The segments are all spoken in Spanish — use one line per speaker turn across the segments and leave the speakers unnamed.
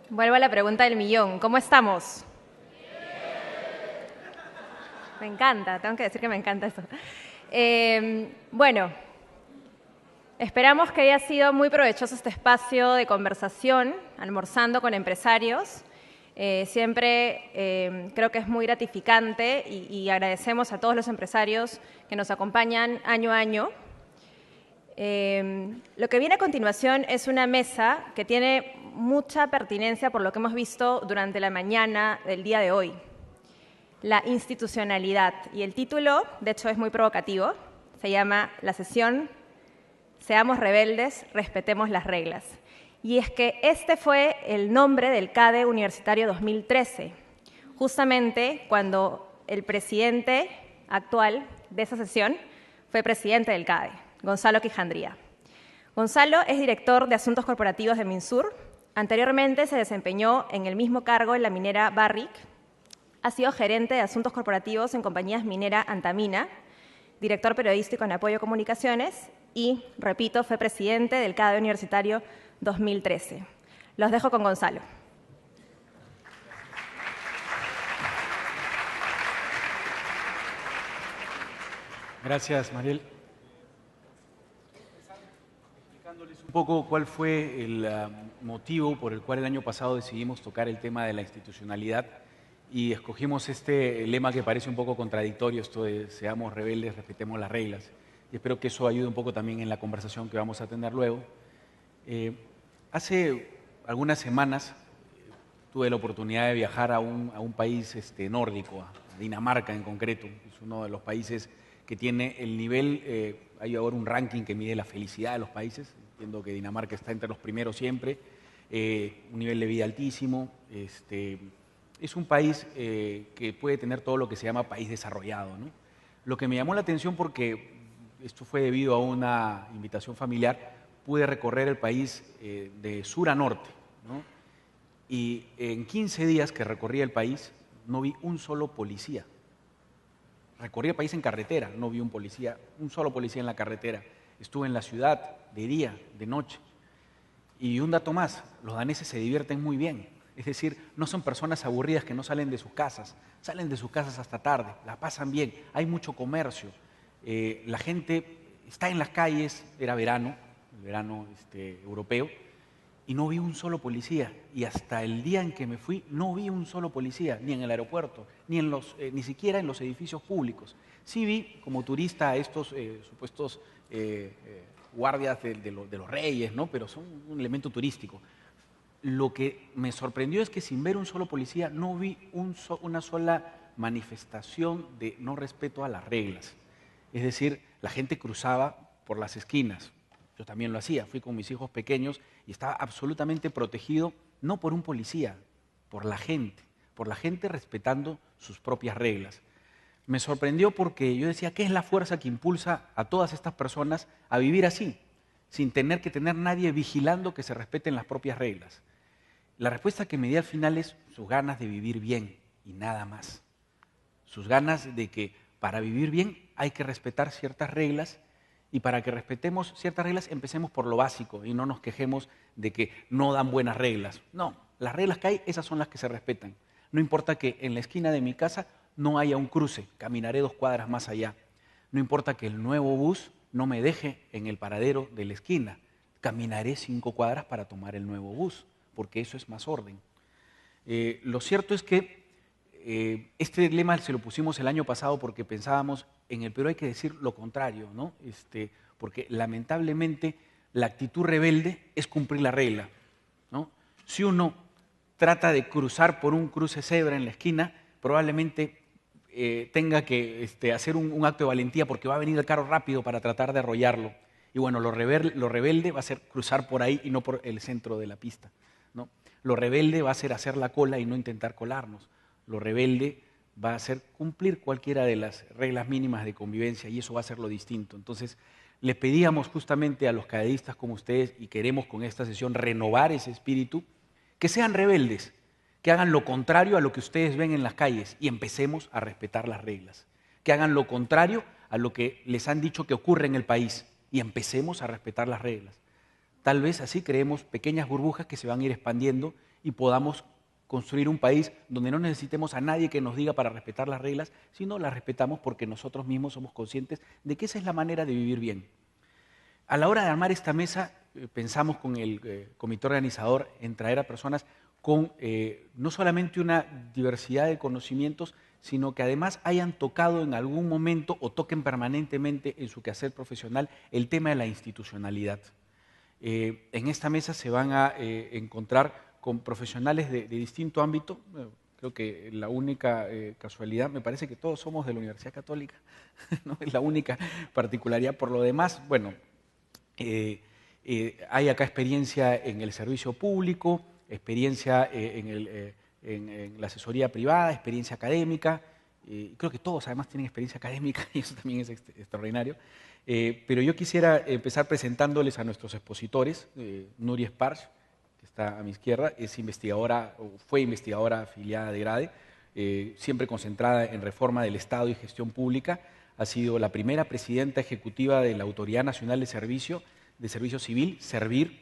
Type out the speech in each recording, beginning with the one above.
Vuelvo a la pregunta del millón. ¿Cómo estamos? Me encanta, tengo que decir que me encanta eso. Bueno, esperamos que haya sido muy provechoso este espacio de conversación, almorzando con empresarios. Siempre creo que es muy gratificante y agradecemos a todos los empresarios que nos acompañan año a año. Lo que viene a continuación es una mesa que tiene mucha pertinencia por lo que hemos visto durante la mañana del día de hoy. La institucionalidad. Y el título, de hecho, es muy provocativo. Se llama la sesión Seamos rebeldes, respetemos las reglas. Y es que este fue el nombre del CADE Universitario 2013, justamente cuando el presidente actual de esa sesión fue presidente del CADE, Gonzalo Quijandría. Gonzalo es director de Asuntos Corporativos de Minsur. Anteriormente se desempeñó en el mismo cargo en la minera Barrick. Ha sido gerente de Asuntos Corporativos en compañías minera Antamina, director periodístico en Apoyo Comunicaciones y, repito, fue presidente del CADE Universitario 2013. Los dejo con Gonzalo.
Gracias, Mariel. Explicándoles un poco cuál fue el motivo por el cual el año pasado decidimos tocar el tema de la institucionalidad y escogimos este lema que parece un poco contradictorio, esto de seamos rebeldes, respetemos las reglas. Y espero que eso ayude un poco también en la conversación que vamos a tener luego. Hace algunas semanas tuve la oportunidad de viajar a un país nórdico, a Dinamarca en concreto. Es uno de los países que tiene el nivel, hay ahora un ranking que mide la felicidad de los países, entiendo que Dinamarca está entre los primeros siempre, un nivel de vida altísimo. Es un país que puede tener todo lo que se llama país desarrollado, ¿no? Lo que me llamó la atención, porque esto fue debido a una invitación familiar, pude recorrer el país de sur a norte, ¿no? Y en 15 días que recorrí el país no vi un solo policía. Recorrí el país en carretera, no vi un solo policía en la carretera. Estuve en la ciudad de día, de noche. Y un dato más, los daneses se divierten muy bien. Es decir, no son personas aburridas que no salen de sus casas hasta tarde, la pasan bien, hay mucho comercio. La gente está en las calles, era verano, el verano europeo, y no vi un solo policía. Y hasta el día en que me fui, no vi un solo policía, ni en el aeropuerto, ni siquiera en los edificios públicos. Sí vi como turista a estos supuestos guardias de los reyes, ¿no? Pero son un elemento turístico. Lo que me sorprendió es que sin ver un solo policía no vi una sola manifestación de no respeto a las reglas. Es decir, la gente cruzaba por las esquinas. Yo también lo hacía, fui con mis hijos pequeños y estaba absolutamente protegido, no por un policía, por la gente respetando sus propias reglas. Me sorprendió porque yo decía, ¿qué es la fuerza que impulsa a todas estas personas a vivir así, sin tener que tener nadie vigilando que se respeten las propias reglas? La respuesta que me di al final es sus ganas de vivir bien y nada más. Sus ganas de que para vivir bien hay que respetar ciertas reglas, y para que respetemos ciertas reglas empecemos por lo básico y no nos quejemos de que no dan buenas reglas. No, las reglas que hay, esas son las que se respetan. No importa que en la esquina de mi casa no haya un cruce, caminaré 2 cuadras más allá. No importa que el nuevo bus no me deje en el paradero de la esquina, caminaré 5 cuadras para tomar el nuevo bus, porque eso es más orden. Lo cierto es que este lema se lo pusimos el año pasado porque pensábamos en el Perú hay que decir lo contrario, ¿no? Porque lamentablemente la actitud rebelde es cumplir la regla, ¿no? Si uno trata de cruzar por un cruce cebra en la esquina, probablemente tenga que hacer un acto de valentía porque va a venir el carro rápido para tratar de arrollarlo. Y bueno, lo rebelde va a ser cruzar por ahí y no por el centro de la pista, ¿no? Lo rebelde va a ser hacer la cola y no intentar colarnos. Lo rebelde va a ser cumplir cualquiera de las reglas mínimas de convivencia y eso va a ser lo distinto. Entonces, le pedíamos justamente a los cadedistas como ustedes, y queremos con esta sesión renovar ese espíritu, que sean rebeldes, que hagan lo contrario a lo que ustedes ven en las calles y empecemos a respetar las reglas. Que hagan lo contrario a lo que les han dicho que ocurre en el país y empecemos a respetar las reglas. Tal vez así creemos pequeñas burbujas que se van a ir expandiendo y podamos construir un país donde no necesitemos a nadie que nos diga para respetar las reglas, sino las respetamos porque nosotros mismos somos conscientes de que esa es la manera de vivir bien. A la hora de armar esta mesa, pensamos con el comité organizador en traer a personas con no solamente una diversidad de conocimientos, sino que además hayan tocado en algún momento o toquen permanentemente en su quehacer profesional el tema de la institucionalidad. En esta mesa se van a encontrar con profesionales de distinto ámbito. Creo que la única casualidad, me parece que todos somos de la Universidad Católica, ¿no? Es la única particularidad. Por lo demás, bueno, hay acá experiencia en el servicio público, experiencia en la asesoría privada, experiencia académica. Creo que todos además tienen experiencia académica y eso también es extraordinario. Pero yo quisiera empezar presentándoles a nuestros expositores. Nuria Esparch, que está a mi izquierda, es investigadora, o fue investigadora afiliada de GRADE, siempre concentrada en reforma del Estado y gestión pública. Ha sido la primera presidenta ejecutiva de la Autoridad Nacional de Servicio Civil, Servir,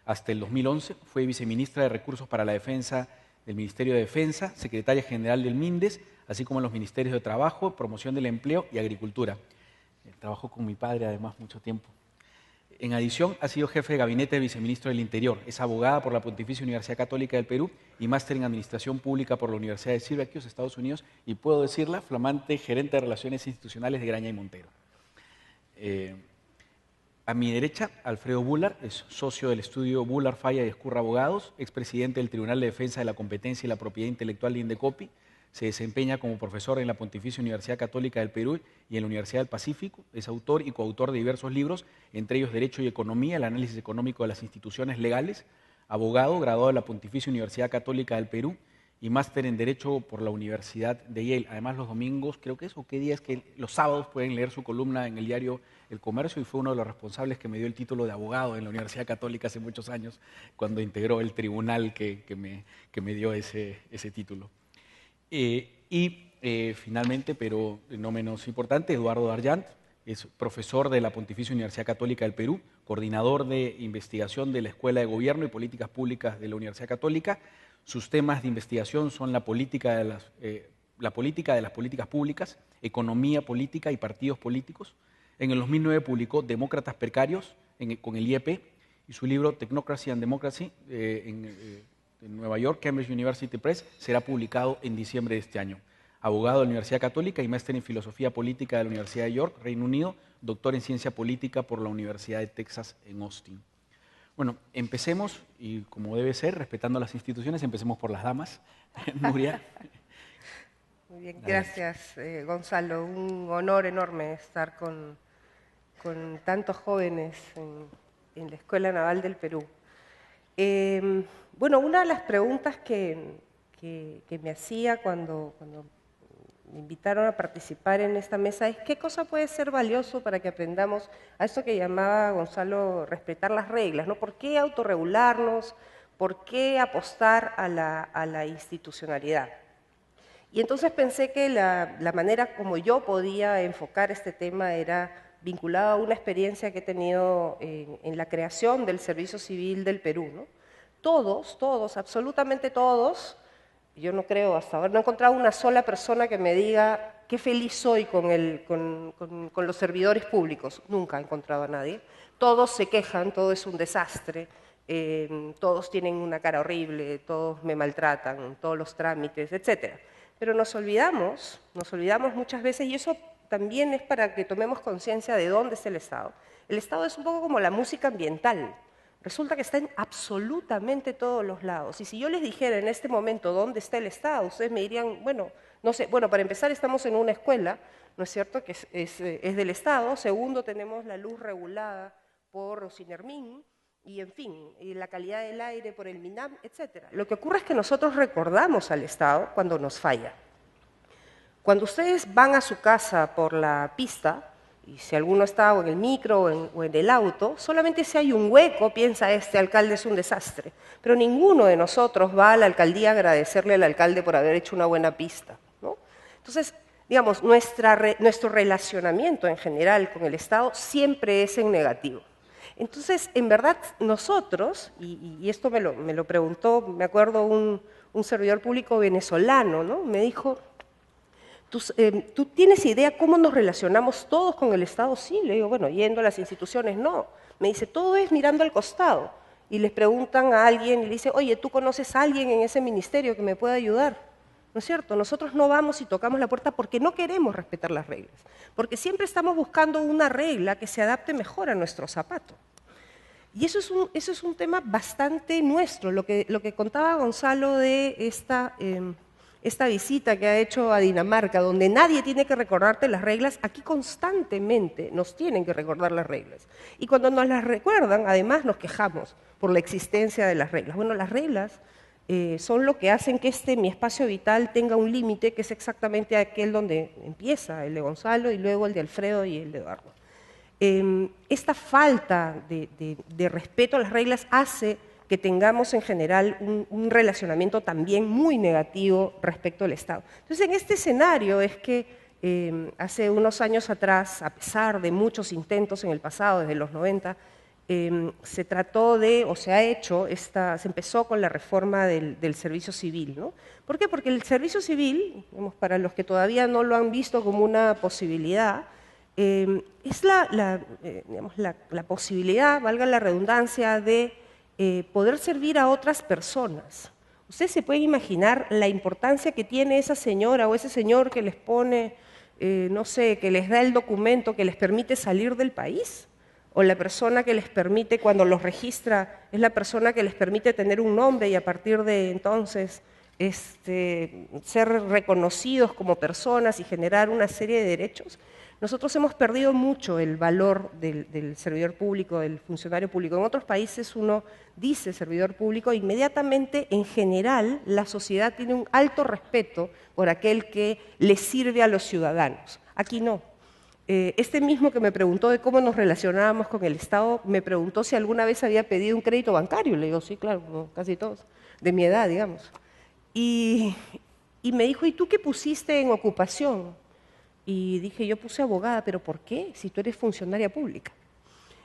hasta el 2011. Fue viceministra de Recursos para la Defensa del Ministerio de Defensa, secretaria general del MINDES, así como en los Ministerios de Trabajo, Promoción del Empleo y Agricultura. Trabajó con mi padre además mucho tiempo. En adición, ha sido jefe de gabinete de viceministro del Interior. Es abogada por la Pontificia Universidad Católica del Perú y máster en Administración Pública por la Universidad de Syracuse, Estados Unidos, y puedo decirla, flamante gerente de Relaciones Institucionales de Graña y Montero. A mi derecha, Alfredo Bular, es socio del estudio Bular, Falla y Escurra Abogados, expresidente del Tribunal de Defensa de la Competencia y la Propiedad Intelectual de Indecopi. Se desempeña como profesor en la Pontificia Universidad Católica del Perú y en la Universidad del Pacífico. Es autor y coautor de diversos libros, entre ellos Derecho y Economía, el análisis económico de las instituciones legales, abogado, graduado de la Pontificia Universidad Católica del Perú y máster en Derecho por la Universidad de Yale. Además, los domingos, creo que es, o qué día es que los sábados pueden leer su columna en el diario El Comercio, y fue uno de los responsables que me dio el título de abogado en la Universidad Católica hace muchos años, cuando integró el tribunal que me dio ese título. Finalmente, pero no menos importante, Eduardo Darjant, es profesor de la Pontificia Universidad Católica del Perú, coordinador de investigación de la Escuela de Gobierno y Políticas Públicas de la Universidad Católica. Sus temas de investigación son la política de las políticas públicas, economía política y partidos políticos. En el 2009 publicó Demócratas Precarios con el IEP y su libro Technocracy and Democracy en Nueva York, Cambridge University Press, será publicado en diciembre de este año. Abogado de la Universidad Católica y máster en Filosofía Política de la Universidad de York, Reino Unido, doctor en Ciencia Política por la Universidad de Texas en Austin. Bueno, empecemos, y como debe ser, respetando las instituciones, empecemos por las damas. Nuria.
Muy bien, gracias Gonzalo. Un honor enorme estar con tantos jóvenes en la Escuela Naval del Perú. Bueno, una de las preguntas que me hacía cuando me invitaron a participar en esta mesa es ¿qué cosa puede ser valioso para que aprendamos a eso que llamaba Gonzalo respetar las reglas, ¿no? ¿Por qué autorregularnos? ¿Por qué apostar a la institucionalidad? Y entonces pensé que la manera como yo podía enfocar este tema era vinculada a una experiencia que he tenido en la creación del Servicio Civil del Perú, ¿no? Todos, absolutamente todos, yo no creo hasta ahora, no he encontrado una sola persona que me diga qué feliz soy con los servidores públicos. Nunca he encontrado a nadie. Todos se quejan, todo es un desastre, todos tienen una cara horrible, todos me maltratan, todos los trámites, etc. Pero nos olvidamos muchas veces, y eso también es para que tomemos conciencia de dónde está el Estado. El Estado es un poco como la música ambiental. Resulta que está en absolutamente todos los lados. Y si yo les dijera en este momento dónde está el Estado, ustedes me dirían, bueno, no sé, bueno, para empezar estamos en una escuela, ¿no es cierto?, que es del Estado. Segundo, tenemos la luz regulada por Sinermin, y en fin, y la calidad del aire por el MINAM, etc. Lo que ocurre es que nosotros recordamos al Estado cuando nos falla. Cuando ustedes van a su casa por la pista, y si alguno está o en el micro o en el auto, solamente si hay un hueco piensa este alcalde es un desastre. Pero ninguno de nosotros va a la alcaldía a agradecerle al alcalde por haber hecho una buena pista, ¿no? Entonces, digamos, nuestro relacionamiento en general con el Estado siempre es en negativo. Entonces, en verdad, nosotros, y esto me lo preguntó, me acuerdo, un servidor público venezolano, ¿no? Me dijo, ¿tú tienes idea cómo nos relacionamos todos con el Estado? Sí, le digo, bueno, yendo a las instituciones, no. Me dice, todo es mirando al costado. Y les preguntan a alguien y le dice, oye, ¿tú conoces a alguien en ese ministerio que me pueda ayudar? ¿No es cierto? Nosotros no vamos y tocamos la puerta porque no queremos respetar las reglas, porque siempre estamos buscando una regla que se adapte mejor a nuestro zapato. Y eso es un tema bastante nuestro, lo que contaba Gonzalo de esta visita que ha hecho a Dinamarca, donde nadie tiene que recordarte las reglas. Aquí constantemente nos tienen que recordar las reglas. Y cuando nos las recuerdan, además nos quejamos por la existencia de las reglas. Bueno, las reglas son lo que hacen que mi espacio vital tenga un límite, que es exactamente aquel donde empieza el de Gonzalo y luego el de Alfredo y el de Eduardo. Esta falta de respeto a las reglas hace que tengamos en general un relacionamiento también muy negativo respecto al Estado. Entonces, en este escenario es que hace unos años atrás, a pesar de muchos intentos en el pasado, desde los 90, se trató de, o se ha hecho, se empezó con la reforma del servicio civil, ¿no? ¿Por qué? Porque el servicio civil, para los que todavía no lo han visto como una posibilidad, es la posibilidad, valga la redundancia, de poder servir a otras personas. Ustedes se pueden imaginar la importancia que tiene esa señora o ese señor que les pone, no sé, que les da el documento que les permite salir del país, o la persona que les permite, cuando los registra, es la persona que les permite tener un nombre y a partir de entonces ser reconocidos como personas y generar una serie de derechos. Nosotros hemos perdido mucho el valor del servidor público, del funcionario público. En otros países uno dice servidor público, inmediatamente, en general, la sociedad tiene un alto respeto por aquel que le sirve a los ciudadanos. Aquí no. Este mismo que me preguntó de cómo nos relacionábamos con el Estado, me preguntó si alguna vez había pedido un crédito bancario. Le digo, sí, claro, como casi todos, de mi edad, digamos. Y me dijo, ¿y tú qué pusiste en ocupación? Y dije, yo puse abogada, ¿pero por qué? Si tú eres funcionaria pública.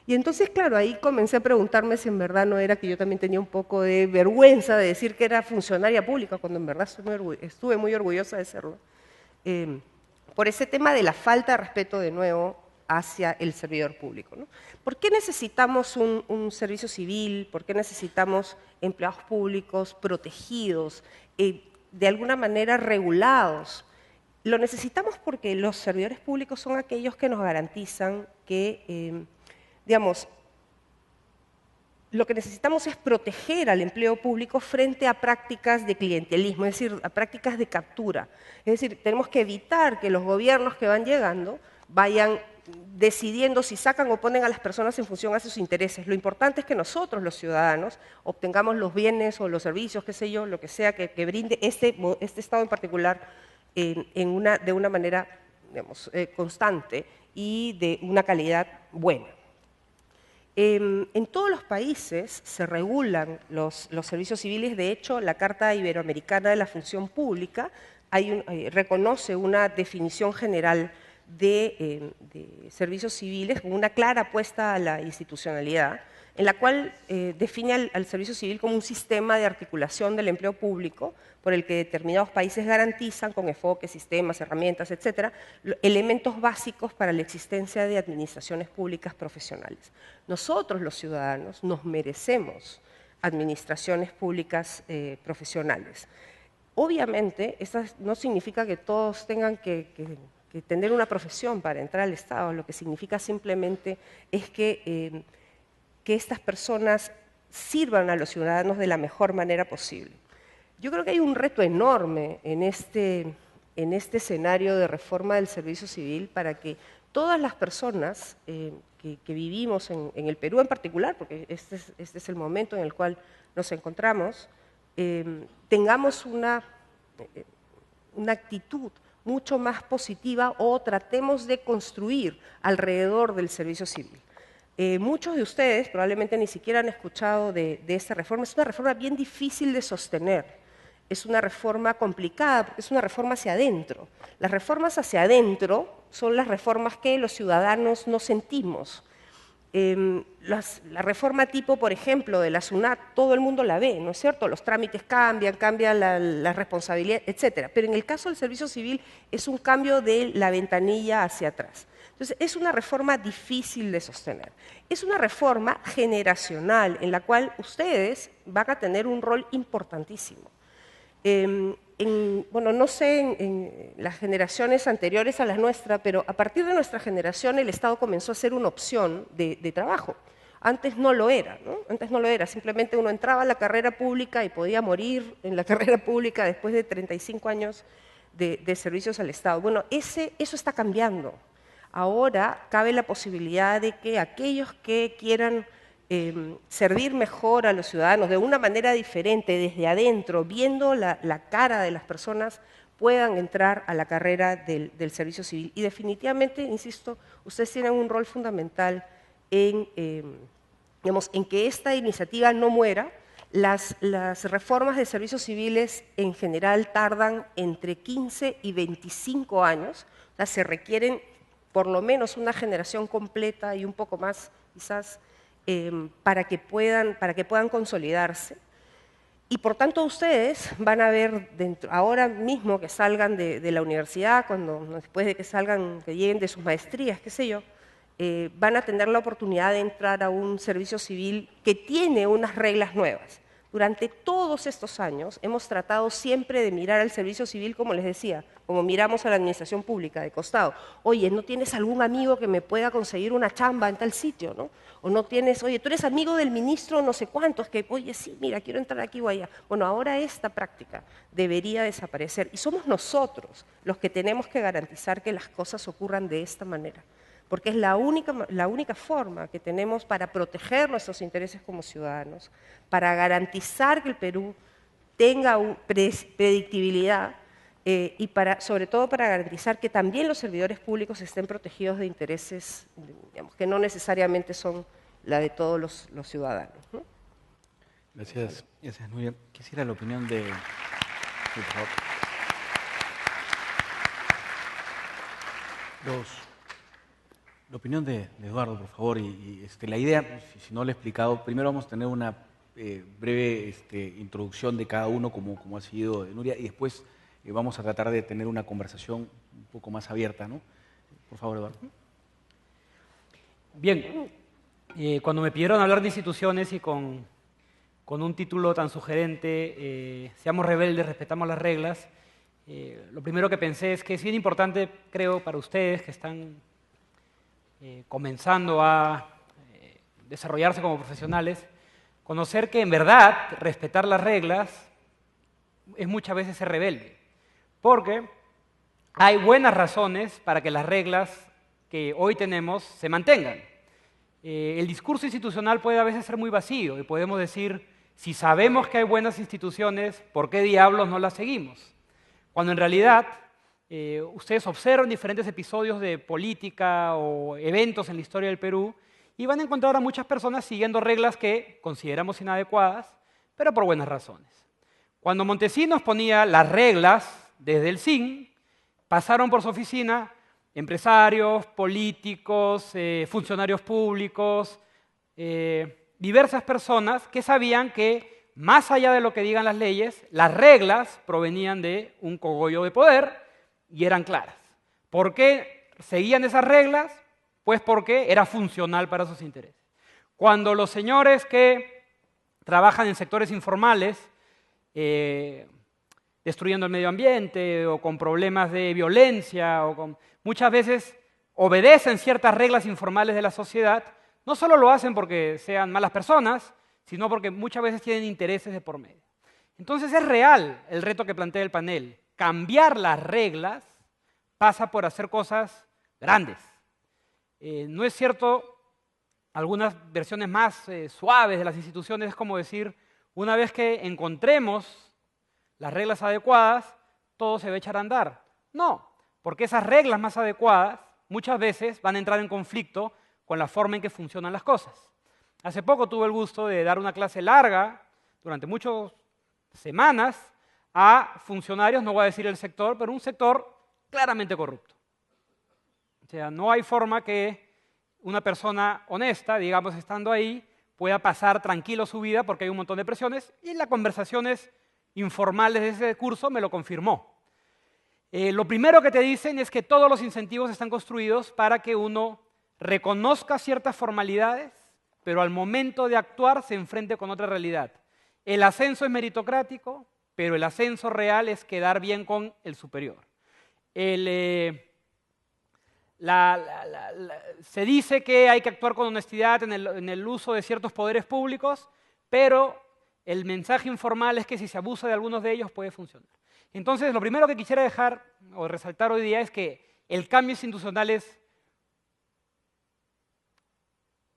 Y entonces, claro, ahí comencé a preguntarme si en verdad no era que yo también tenía un poco de vergüenza de decir que era funcionaria pública, cuando en verdad estuve muy orgullosa de serlo. Por ese tema de la falta de respeto, de nuevo, hacia el servidor público, ¿no? ¿Por qué necesitamos un servicio civil? ¿Por qué necesitamos empleados públicos protegidos, de alguna manera regulados? Lo necesitamos porque los servidores públicos son aquellos que nos garantizan que, digamos, lo que necesitamos es proteger al empleo público frente a prácticas de clientelismo, es decir, a prácticas de captura. Es decir, tenemos que evitar que los gobiernos que van llegando vayan decidiendo si sacan o ponen a las personas en función a sus intereses. Lo importante es que nosotros, los ciudadanos, obtengamos los bienes o los servicios, qué sé yo, lo que sea que brinde este Estado en particular de una manera, digamos, constante y de una calidad buena. En todos los países se regulan los servicios civiles. De hecho, la Carta Iberoamericana de la Función Pública reconoce una definición general de servicios civiles con una clara apuesta a la institucionalidad, en la cual define al servicio civil como un sistema de articulación del empleo público por el que determinados países garantizan con enfoques, sistemas, herramientas, etcétera, elementos básicos para la existencia de administraciones públicas profesionales. Nosotros, los ciudadanos, nos merecemos administraciones públicas profesionales. Obviamente, esto no significa que todos tengan que tener una profesión para entrar al Estado. Lo que significa simplemente es que estas personas sirvan a los ciudadanos de la mejor manera posible. Yo creo que hay un reto enorme en este escenario de reforma del servicio civil para que todas las personas que vivimos en el Perú en particular, porque este es el momento en el cual nos encontramos, tengamos una actitud mucho más positiva o tratemos de construir alrededor del servicio civil. Muchos de ustedes probablemente ni siquiera han escuchado de esta reforma. Es una reforma bien difícil de sostener. Es una reforma complicada porque es una reforma hacia adentro. Las reformas hacia adentro son las reformas que los ciudadanos no sentimos. La reforma tipo, por ejemplo, de la SUNAT, todo el mundo la ve, ¿no es cierto? Los trámites cambian, la responsabilidad, etc. Pero en el caso del servicio civil es un cambio de la ventanilla hacia atrás. Entonces, es una reforma difícil de sostener. Es una reforma generacional en la cual ustedes van a tener un rol importantísimo. Bueno, no sé en las generaciones anteriores a la nuestra, pero a partir de nuestra generación el Estado comenzó a ser una opción de trabajo. Antes no lo era, ¿no? Antes no lo era, simplemente uno entraba a la carrera pública y podía morir en la carrera pública después de 35 años de servicios al Estado. Bueno, eso está cambiando. Ahora cabe la posibilidad de que aquellos que quieran servir mejor a los ciudadanos de una manera diferente, desde adentro, viendo la cara de las personas, puedan entrar a la carrera del servicio civil. Y definitivamente, insisto, ustedes tienen un rol fundamental en que esta iniciativa no muera. Las reformas de servicios civiles en general tardan entre 15 y 25 años, o sea, se requieren por lo menos una generación completa y un poco más, quizás, para que puedan consolidarse. Y por tanto ustedes van a ver ahora mismo que salgan de la universidad, después de que lleguen de sus maestrías, qué sé yo, van a tener la oportunidad de entrar a un servicio civil que tiene unas reglas nuevas. Durante todos estos años hemos tratado siempre de mirar al servicio civil, como les decía, como miramos a la administración pública de costado. Oye, ¿no tienes algún amigo que me pueda conseguir una chamba en tal sitio, no? O no tienes, oye, tú eres amigo del ministro no sé cuántos, que, oye, sí, mira, quiero entrar aquí o allá. Bueno, ahora esta práctica debería desaparecer. Y somos nosotros los que tenemos que garantizar que las cosas ocurran de esta manera. Porque es la única forma que tenemos para proteger nuestros intereses como ciudadanos, para garantizar que el Perú tenga predictibilidad y sobre todo para garantizar que también los servidores públicos estén protegidos de intereses, digamos, que no necesariamente son la de todos los ciudadanos, ¿no?
Gracias, Nuria. Quisiera la opinión de... La opinión de Eduardo, por favor, y la idea, si no lo he explicado, primero vamos a tener una breve introducción de cada uno, como ha sido Nuria, y después vamos a tratar de tener una conversación un poco más abierta, ¿no? Por favor, Eduardo.
Bien, cuando me pidieron hablar de instituciones y con un título tan sugerente, seamos rebeldes, respetamos las reglas, lo primero que pensé es que es bien importante, creo, para ustedes que están comenzando a desarrollarse como profesionales, conocer que en verdad respetar las reglas es muchas veces ser rebelde, porque hay buenas razones para que las reglas que hoy tenemos se mantengan. El discurso institucional puede a veces ser muy vacío y podemos decir, si sabemos que hay buenas instituciones, ¿por qué diablos no las seguimos? Cuando en realidad ustedes observan diferentes episodios de política o eventos en la historia del Perú y van a encontrar a muchas personas siguiendo reglas que consideramos inadecuadas, pero por buenas razones. Cuando Montesinos ponía las reglas desde el CIN, pasaron por su oficina empresarios, políticos, funcionarios públicos, diversas personas que sabían que, más allá de lo que digan las leyes, las reglas provenían de un cogollo de poder y eran claras. ¿Por qué seguían esas reglas? Pues porque era funcional para sus intereses. Cuando los señores que trabajan en sectores informales, destruyendo el medio ambiente o con problemas de violencia, muchas veces obedecen ciertas reglas informales de la sociedad, no solo lo hacen porque sean malas personas, sino porque muchas veces tienen intereses de por medio. Entonces es real el reto que plantea el panel. Cambiar las reglas pasa por hacer cosas grandes. No es cierto, algunas versiones más suaves de las instituciones es como decir, una vez que encontremos las reglas adecuadas, todo se va a echar a andar. No, porque esas reglas más adecuadas muchas veces van a entrar en conflicto con la forma en que funcionan las cosas. Hace poco tuve el gusto de dar una clase larga, durante muchas semanas, a funcionarios, no voy a decir el sector, pero un sector claramente corrupto. O sea, no hay forma que una persona honesta, digamos, estando ahí, pueda pasar tranquilo su vida porque hay un montón de presiones, y en las conversaciones informales de ese curso me lo confirmó. Lo primero que te dicen es que todos los incentivos están construidos para que uno reconozca ciertas formalidades, pero al momento de actuar se enfrente con otra realidad. El ascenso es meritocrático, pero el ascenso real es quedar bien con el superior. Se dice que hay que actuar con honestidad en el uso de ciertos poderes públicos, pero el mensaje informal es que si se abusa de algunos de ellos puede funcionar. Entonces, lo primero que quisiera dejar o resaltar hoy día es que el cambio institucional es,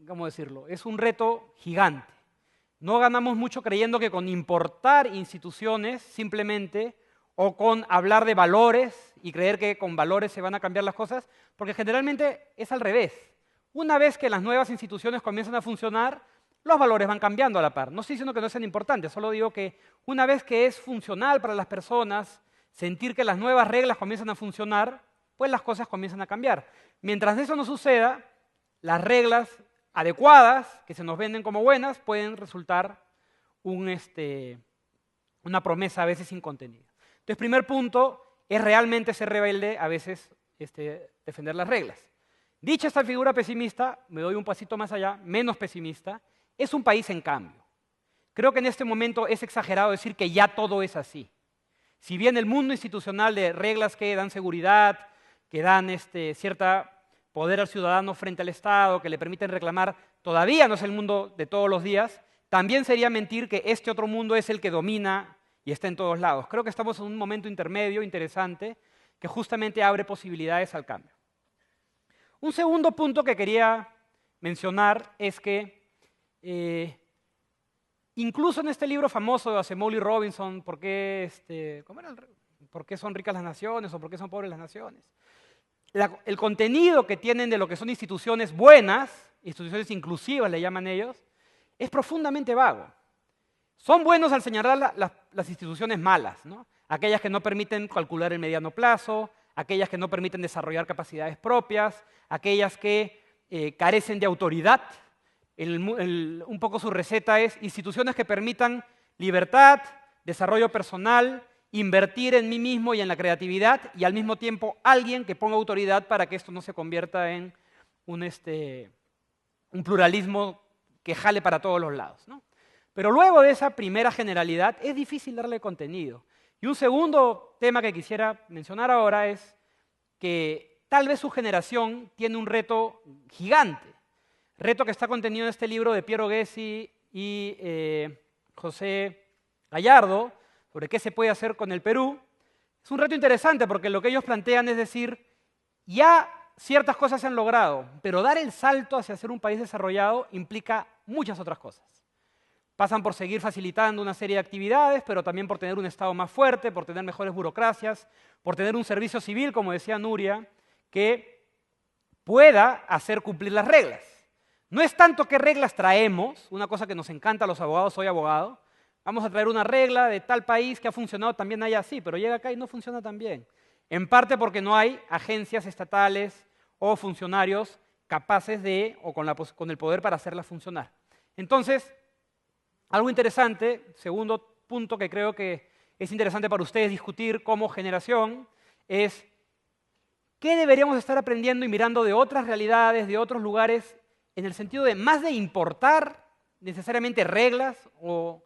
¿cómo decirlo?, es un reto gigante. No ganamos mucho creyendo que con importar instituciones simplemente, o con hablar de valores y creer que con valores se van a cambiar las cosas, porque generalmente es al revés. Una vez que las nuevas instituciones comienzan a funcionar, los valores van cambiando a la par. No estoy diciendo que no sean importantes, solo digo que una vez que es funcional para las personas, sentir que las nuevas reglas comienzan a funcionar, pues las cosas comienzan a cambiar. Mientras eso no suceda, las reglas adecuadas, que se nos venden como buenas, pueden resultar una promesa a veces sin contenido. Entonces, primer punto, es realmente ser rebelde, a veces defender las reglas. Dicha esta figura pesimista, me doy un pasito más allá, menos pesimista, es un país en cambio. Creo que en este momento es exagerado decir que ya todo es así. Si bien el mundo institucional de reglas que dan seguridad, que dan cierto poder al ciudadano frente al Estado, que le permiten reclamar, todavía no es el mundo de todos los días, también sería mentir que este otro mundo es el que domina y está en todos lados. Creo que estamos en un momento intermedio interesante que justamente abre posibilidades al cambio. Un segundo punto que quería mencionar es que incluso en este libro famoso de Acemoglu y Robinson, ¿por qué son ricas las naciones o por qué son pobres las naciones? El contenido que tienen de lo que son instituciones buenas, instituciones inclusivas le llaman ellos, es profundamente vago. Son buenos al señalar las instituciones malas, ¿no? Aquellas que no permiten calcular el mediano plazo, aquellas que no permiten desarrollar capacidades propias, aquellas que carecen de autoridad. Un poco su receta es instituciones que permitan libertad, desarrollo personal, invertir en mí mismo y en la creatividad, y al mismo tiempo alguien que ponga autoridad para que esto no se convierta en un pluralismo que jale para todos los lados, ¿no? Pero luego de esa primera generalidad es difícil darle contenido. Y un segundo tema que quisiera mencionar ahora es que tal vez su generación tiene un reto gigante, reto que está contenido en este libro de Piero Gessi y José Gallardo, sobre qué se puede hacer con el Perú. Es un reto interesante porque lo que ellos plantean es decir, ya ciertas cosas se han logrado, pero dar el salto hacia ser un país desarrollado implica muchas otras cosas. Pasan por seguir facilitando una serie de actividades, pero también por tener un Estado más fuerte, por tener mejores burocracias, por tener un servicio civil, como decía Nuria, que pueda hacer cumplir las reglas. No es tanto qué reglas traemos, una cosa que nos encanta a los abogados, soy abogado, vamos a traer una regla de tal país que ha funcionado también allá, sí, pero llega acá y no funciona tan bien. En parte porque no hay agencias estatales o funcionarios capaces de, o con el poder para hacerlas funcionar. Entonces, algo interesante, segundo punto que creo que es interesante para ustedes discutir como generación, es qué deberíamos estar aprendiendo y mirando de otras realidades, de otros lugares, en el sentido de más de importar necesariamente reglas o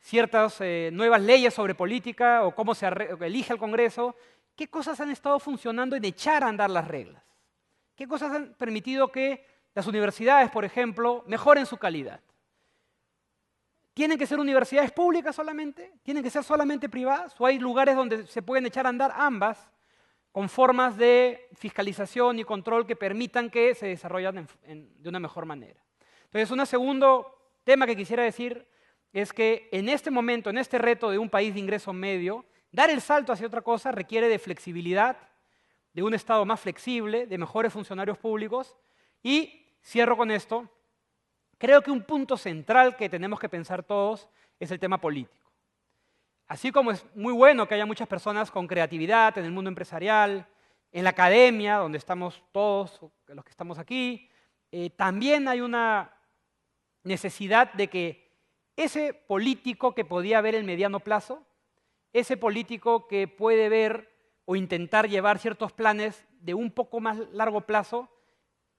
ciertas nuevas leyes sobre política o cómo se elige el Congreso, qué cosas han estado funcionando en echar a andar las reglas, qué cosas han permitido que las universidades, por ejemplo, mejoren su calidad. ¿Tienen que ser universidades públicas solamente? ¿Tienen que ser solamente privadas? ¿O hay lugares donde se pueden echar a andar ambas con formas de fiscalización y control que permitan que se desarrollen de una mejor manera? Entonces, un segundo tema que quisiera decir es que en este momento, en este reto de un país de ingreso medio, dar el salto hacia otra cosa requiere de flexibilidad, de un Estado más flexible, de mejores funcionarios públicos. Y cierro con esto. Creo que un punto central que tenemos que pensar todos es el tema político. Así como es muy bueno que haya muchas personas con creatividad en el mundo empresarial, en la academia, donde estamos todos los que estamos aquí, también hay una necesidad de que ese político que podía ver el mediano plazo, ese político que puede ver o intentar llevar ciertos planes de un poco más largo plazo,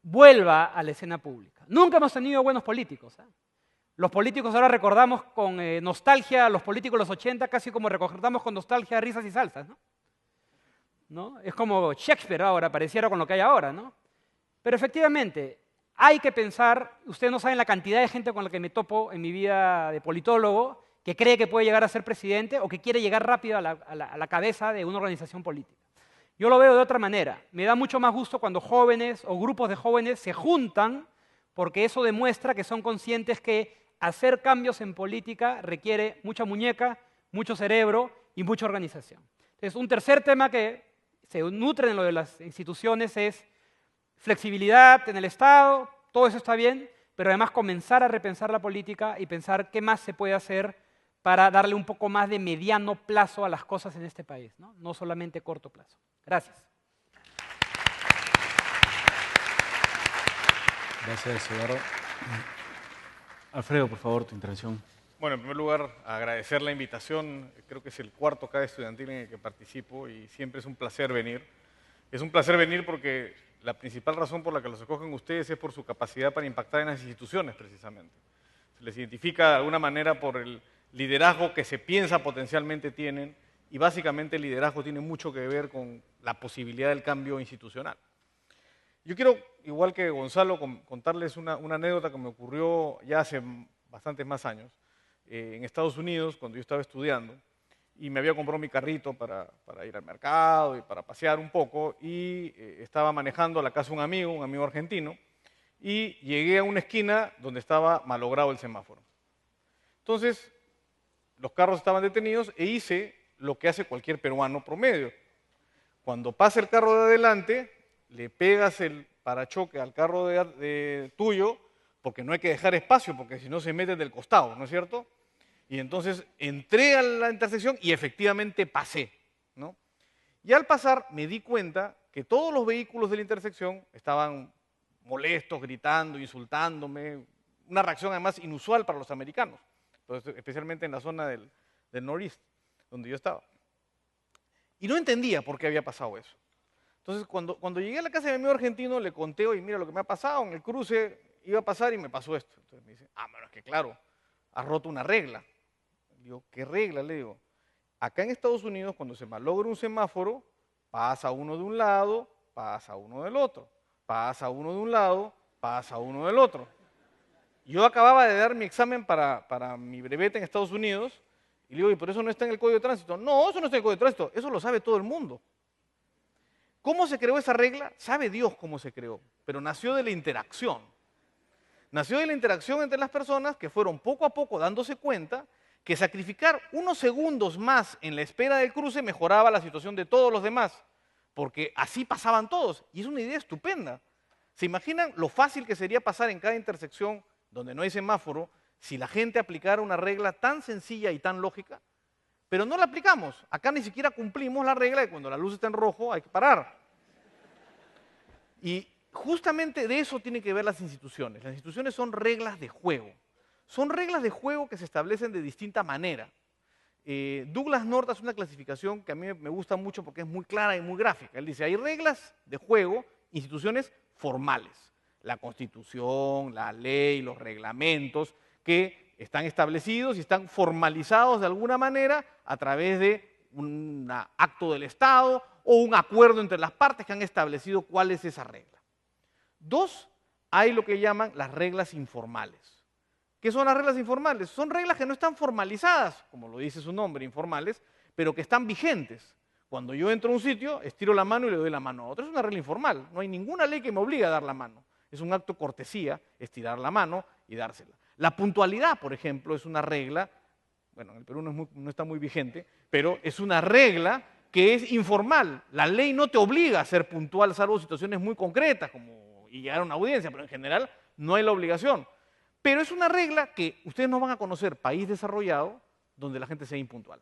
vuelva a la escena pública. Nunca hemos tenido buenos políticos. Los políticos ahora recordamos con nostalgia a los políticos de los 80, casi como recordamos con nostalgia risas y salsas, ¿no? Es como Shakespeare ahora, pareciera con lo que hay ahora, ¿no? Pero efectivamente, hay que pensar, ustedes no saben la cantidad de gente con la que me topo en mi vida de politólogo, que cree que puede llegar a ser presidente o que quiere llegar rápido a la cabeza de una organización política. Yo lo veo de otra manera. Me da mucho más gusto cuando jóvenes o grupos de jóvenes se juntan, porque eso demuestra que son conscientes que hacer cambios en política requiere mucha muñeca, mucho cerebro y mucha organización. Entonces, un tercer tema que se nutre en lo de las instituciones es flexibilidad en el Estado, todo eso está bien, pero además comenzar a repensar la política y pensar qué más se puede hacer para darle un poco más de mediano plazo a las cosas en este país, no solamente corto plazo. Gracias.
Gracias, Eduardo. Alfredo, por favor, tu intervención.
Bueno, en primer lugar, agradecer la invitación. Creo que es el cuarto CADE estudiantil en el que participo y siempre es un placer venir. Es un placer venir porque la principal razón por la que los escogen ustedes es por su capacidad para impactar en las instituciones, precisamente. Se les identifica de alguna manera por el liderazgo que se piensa potencialmente tienen y básicamente el liderazgo tiene mucho que ver con la posibilidad del cambio institucional. Yo quiero, igual que Gonzalo, contarles una anécdota que me ocurrió ya hace bastantes más años en Estados Unidos, cuando yo estaba estudiando, y me había comprado mi carrito para ir al mercado y para pasear un poco, y estaba manejando a la casa de un amigo argentino, y llegué a una esquina donde estaba malogrado el semáforo. Entonces, los carros estaban detenidos e hice lo que hace cualquier peruano promedio. Cuando pasa el carro de adelante, le pegas el parachoque al carro tuyo, porque no hay que dejar espacio, porque si no se mete del costado, ¿no es cierto? Y entonces entré a la intersección y efectivamente pasé, ¿no? Y al pasar me di cuenta que todos los vehículos de la intersección estaban molestos, gritando, insultándome, una reacción además inusual para los americanos, especialmente en la zona del Northeast, donde yo estaba. Y no entendía por qué había pasado eso. Entonces, cuando llegué a la casa de mi amigo argentino, le conté, oye, mira lo que me ha pasado, en el cruce iba a pasar y me pasó esto. Entonces me dice, bueno, es que claro, has roto una regla. Le digo, ¿qué regla? Le digo, acá en Estados Unidos, cuando se malogra un semáforo, pasa uno de un lado, pasa uno del otro. Pasa uno de un lado, pasa uno del otro. Yo acababa de dar mi examen para mi brevete en Estados Unidos y le digo, ¿y por eso no está en el Código de Tránsito? No, eso no está en el Código de Tránsito, eso lo sabe todo el mundo. ¿Cómo se creó esa regla? Sabe Dios cómo se creó, pero nació de la interacción. Nació de la interacción entre las personas que fueron poco a poco dándose cuenta que sacrificar unos segundos más en la espera del cruce mejoraba la situación de todos los demás, porque así pasaban todos, y es una idea estupenda. ¿Se imaginan lo fácil que sería pasar en cada intersección donde no hay semáforo si la gente aplicara una regla tan sencilla y tan lógica? Pero no la aplicamos. Acá ni siquiera cumplimos la regla de cuando la luz está en rojo hay que parar. Y justamente de eso tienen que ver las instituciones. Las instituciones son reglas de juego. Son reglas de juego que se establecen de distinta manera. Douglas North hace una clasificación que a mí me gusta mucho porque es muy clara y muy gráfica. Él dice, hay reglas de juego, instituciones formales. La Constitución, la ley, los reglamentos que están establecidos y están formalizados de alguna manera a través de un acto del Estado o un acuerdo entre las partes que han establecido cuál es esa regla. Dos, hay lo que llaman las reglas informales. ¿Qué son las reglas informales? Son reglas que no están formalizadas, como lo dice su nombre, informales, pero que están vigentes. Cuando yo entro a un sitio, estiro la mano y le doy la mano a otro. Es una regla informal. No hay ninguna ley que me obligue a dar la mano. Es un acto de cortesía, estirar la mano y dársela. La puntualidad, por ejemplo, es una regla, bueno, en el Perú no está muy vigente, pero es una regla que es informal. La ley no te obliga a ser puntual, salvo situaciones muy concretas, como llegar a una audiencia, pero en general no hay la obligación. Pero es una regla que ustedes no van a conocer país desarrollado donde la gente sea impuntual.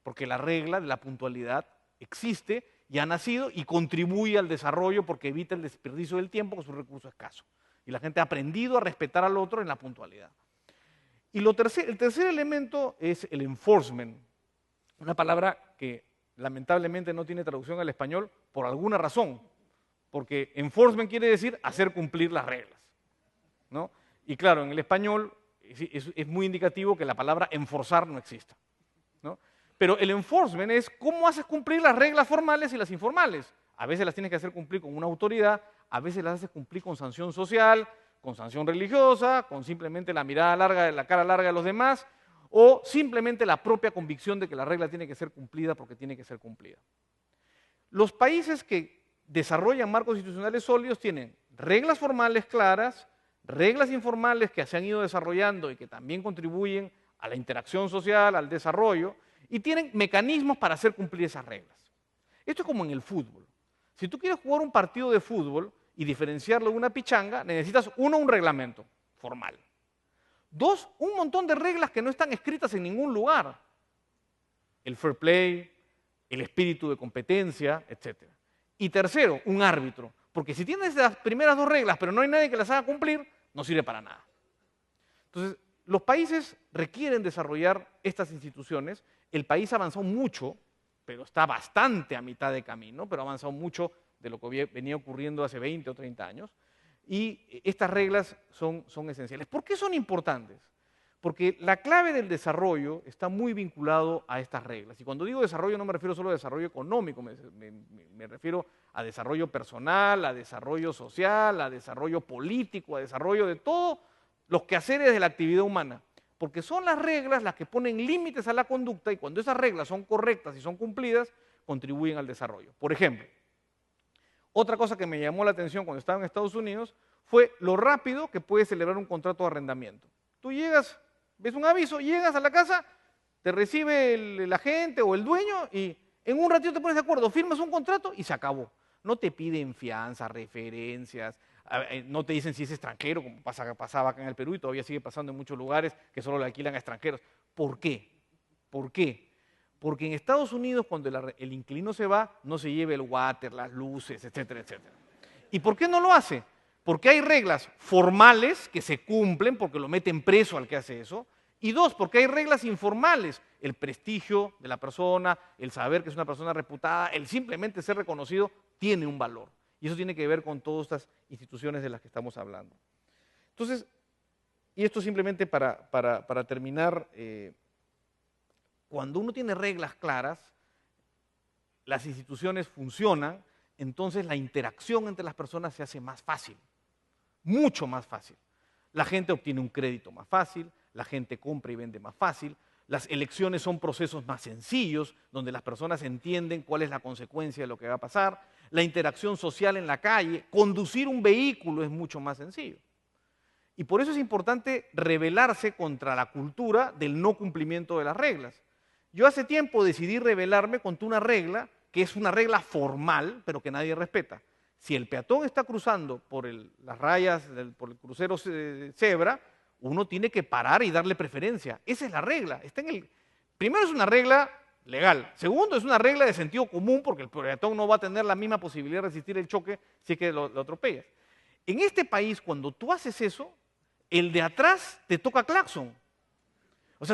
Porque la regla de la puntualidad existe ya ha nacido y contribuye al desarrollo porque evita el desperdicio del tiempo, que es un recurso escaso. Y la gente ha aprendido a respetar al otro en la puntualidad. Y el tercer elemento es el enforcement, una palabra que lamentablemente no tiene traducción al español por alguna razón, porque enforcement quiere decir hacer cumplir las reglas, ¿no? Y claro, en el español es muy indicativo que la palabra enforzar no exista, ¿no? Pero el enforcement es cómo haces cumplir las reglas formales y las informales. A veces las tienes que hacer cumplir con una autoridad, a veces las haces cumplir con sanción social, con sanción religiosa, con simplemente la mirada larga, la cara larga de los demás, o simplemente la propia convicción de que la regla tiene que ser cumplida porque tiene que ser cumplida. Los países que desarrollan marcos institucionales sólidos tienen reglas formales claras, reglas informales que se han ido desarrollando y que también contribuyen a la interacción social, al desarrollo, y tienen mecanismos para hacer cumplir esas reglas. Esto es como en el fútbol. Si tú quieres jugar un partido de fútbol y diferenciarlo de una pichanga, necesitas, uno, un reglamento formal. Dos, un montón de reglas que no están escritas en ningún lugar. El fair play, el espíritu de competencia, etc. Y tercero, un árbitro. Porque si tienes las primeras dos reglas, pero no hay nadie que las haga cumplir, no sirve para nada. Entonces, los países requieren desarrollar estas instituciones. El país ha avanzado mucho, pero está bastante a mitad de camino, pero ha avanzado mucho de lo que venía ocurriendo hace 20 o 30 años. Y estas reglas son esenciales. ¿Por qué son importantes? Porque la clave del desarrollo está muy vinculado a estas reglas. Y cuando digo desarrollo no me refiero solo a desarrollo económico, me refiero a desarrollo personal, a desarrollo social, a desarrollo político, a desarrollo de todos los quehaceres de la actividad humana. Porque son las reglas las que ponen límites a la conducta y cuando esas reglas son correctas y son cumplidas, contribuyen al desarrollo. Por ejemplo, otra cosa que me llamó la atención cuando estaba en Estados Unidos fue lo rápido que puedes celebrar un contrato de arrendamiento. Tú llegas, ves un aviso, llegas a la casa, te recibe el agente o el dueño y en un ratito te pones de acuerdo, firmas un contrato y se acabó. No te piden fianza, referencias, no te dicen si es extranjero, como pasaba acá en el Perú y todavía sigue pasando en muchos lugares que solo le alquilan a extranjeros. ¿Por qué? ¿Por qué? Porque en Estados Unidos, cuando el inquilino se va, no se lleva el water, las luces, etcétera, etcétera. ¿Y por qué no lo hace? Porque hay reglas formales que se cumplen, porque lo meten preso al que hace eso. Y dos, porque hay reglas informales. El prestigio de la persona, el saber que es una persona reputada, el simplemente ser reconocido, tiene un valor. Y eso tiene que ver con todas estas instituciones de las que estamos hablando. Entonces, y esto simplemente para terminar, cuando uno tiene reglas claras, las instituciones funcionan, entonces la interacción entre las personas se hace más fácil, mucho más fácil. La gente obtiene un crédito más fácil, la gente compra y vende más fácil, las elecciones son procesos más sencillos, donde las personas entienden cuál es la consecuencia de lo que va a pasar, la interacción social en la calle, conducir un vehículo es mucho más sencillo. Y por eso es importante rebelarse contra la cultura del no cumplimiento de las reglas. Yo hace tiempo decidí rebelarme contra una regla que es una regla formal, pero que nadie respeta. Si el peatón está cruzando por las rayas, por el crucero cebra, uno tiene que parar y darle preferencia. Esa es la regla. Primero es una regla legal. Segundo, es una regla de sentido común porque el peatón no va a tener la misma posibilidad de resistir el choque si es que lo atropellas. En este país, cuando tú haces eso, el de atrás te toca claxon. O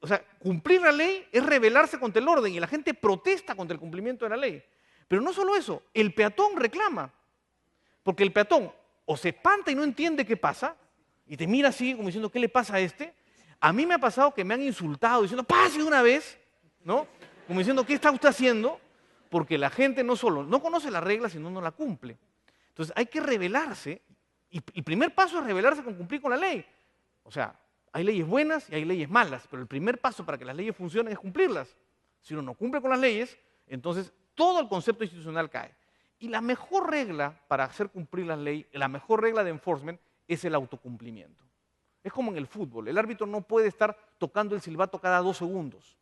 sea, cumplir la ley es rebelarse contra el orden y la gente protesta contra el cumplimiento de la ley. Pero no solo eso, el peatón reclama. Porque el peatón o se espanta y no entiende qué pasa y te mira así como diciendo, ¿qué le pasa a este? A mí me ha pasado que me han insultado diciendo, pase de una vez, ¿no? Como diciendo, ¿qué está usted haciendo? Porque la gente no solo no conoce la regla, sino no la cumple. Entonces hay que rebelarse y el primer paso es rebelarse con cumplir con la ley. O sea, hay leyes buenas y hay leyes malas, pero el primer paso para que las leyes funcionen es cumplirlas. Si uno no cumple con las leyes, entonces todo el concepto institucional cae. Y la mejor regla para hacer cumplir las leyes, la mejor regla de enforcement es el autocumplimiento. Es como en el fútbol, el árbitro no puede estar tocando el silbato cada 2 segundos.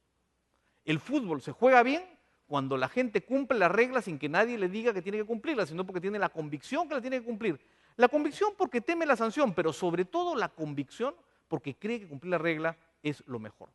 El fútbol se juega bien cuando la gente cumple las reglas sin que nadie le diga que tiene que cumplirlas, sino porque tiene la convicción que la tiene que cumplir. La convicción porque teme la sanción, pero sobre todo la convicción porque cree que cumplir la regla es lo mejor.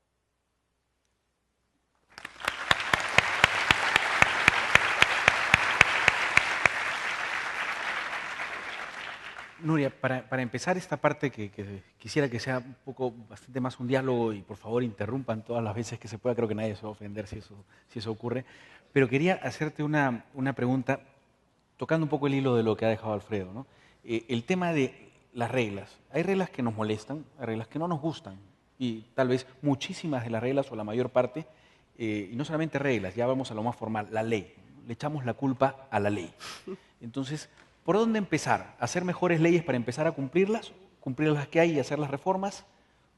Nuria, para empezar esta parte que quisiera que sea un poco, bastante más un diálogo y por favor interrumpan todas las veces que se pueda, creo que nadie se va a ofender si eso ocurre, pero quería hacerte una pregunta tocando un poco el hilo de lo que ha dejado Alfredo, ¿no? El tema de las reglas. Hay reglas que nos molestan, hay reglas que no nos gustan y tal vez muchísimas de las reglas o la mayor parte, y no solamente reglas, ya vamos a lo más formal, la ley. Le echamos la culpa a la ley. Entonces, ¿por dónde empezar? ¿Hacer mejores leyes para empezar a cumplirlas? ¿Cumplir las que hay y hacer las reformas?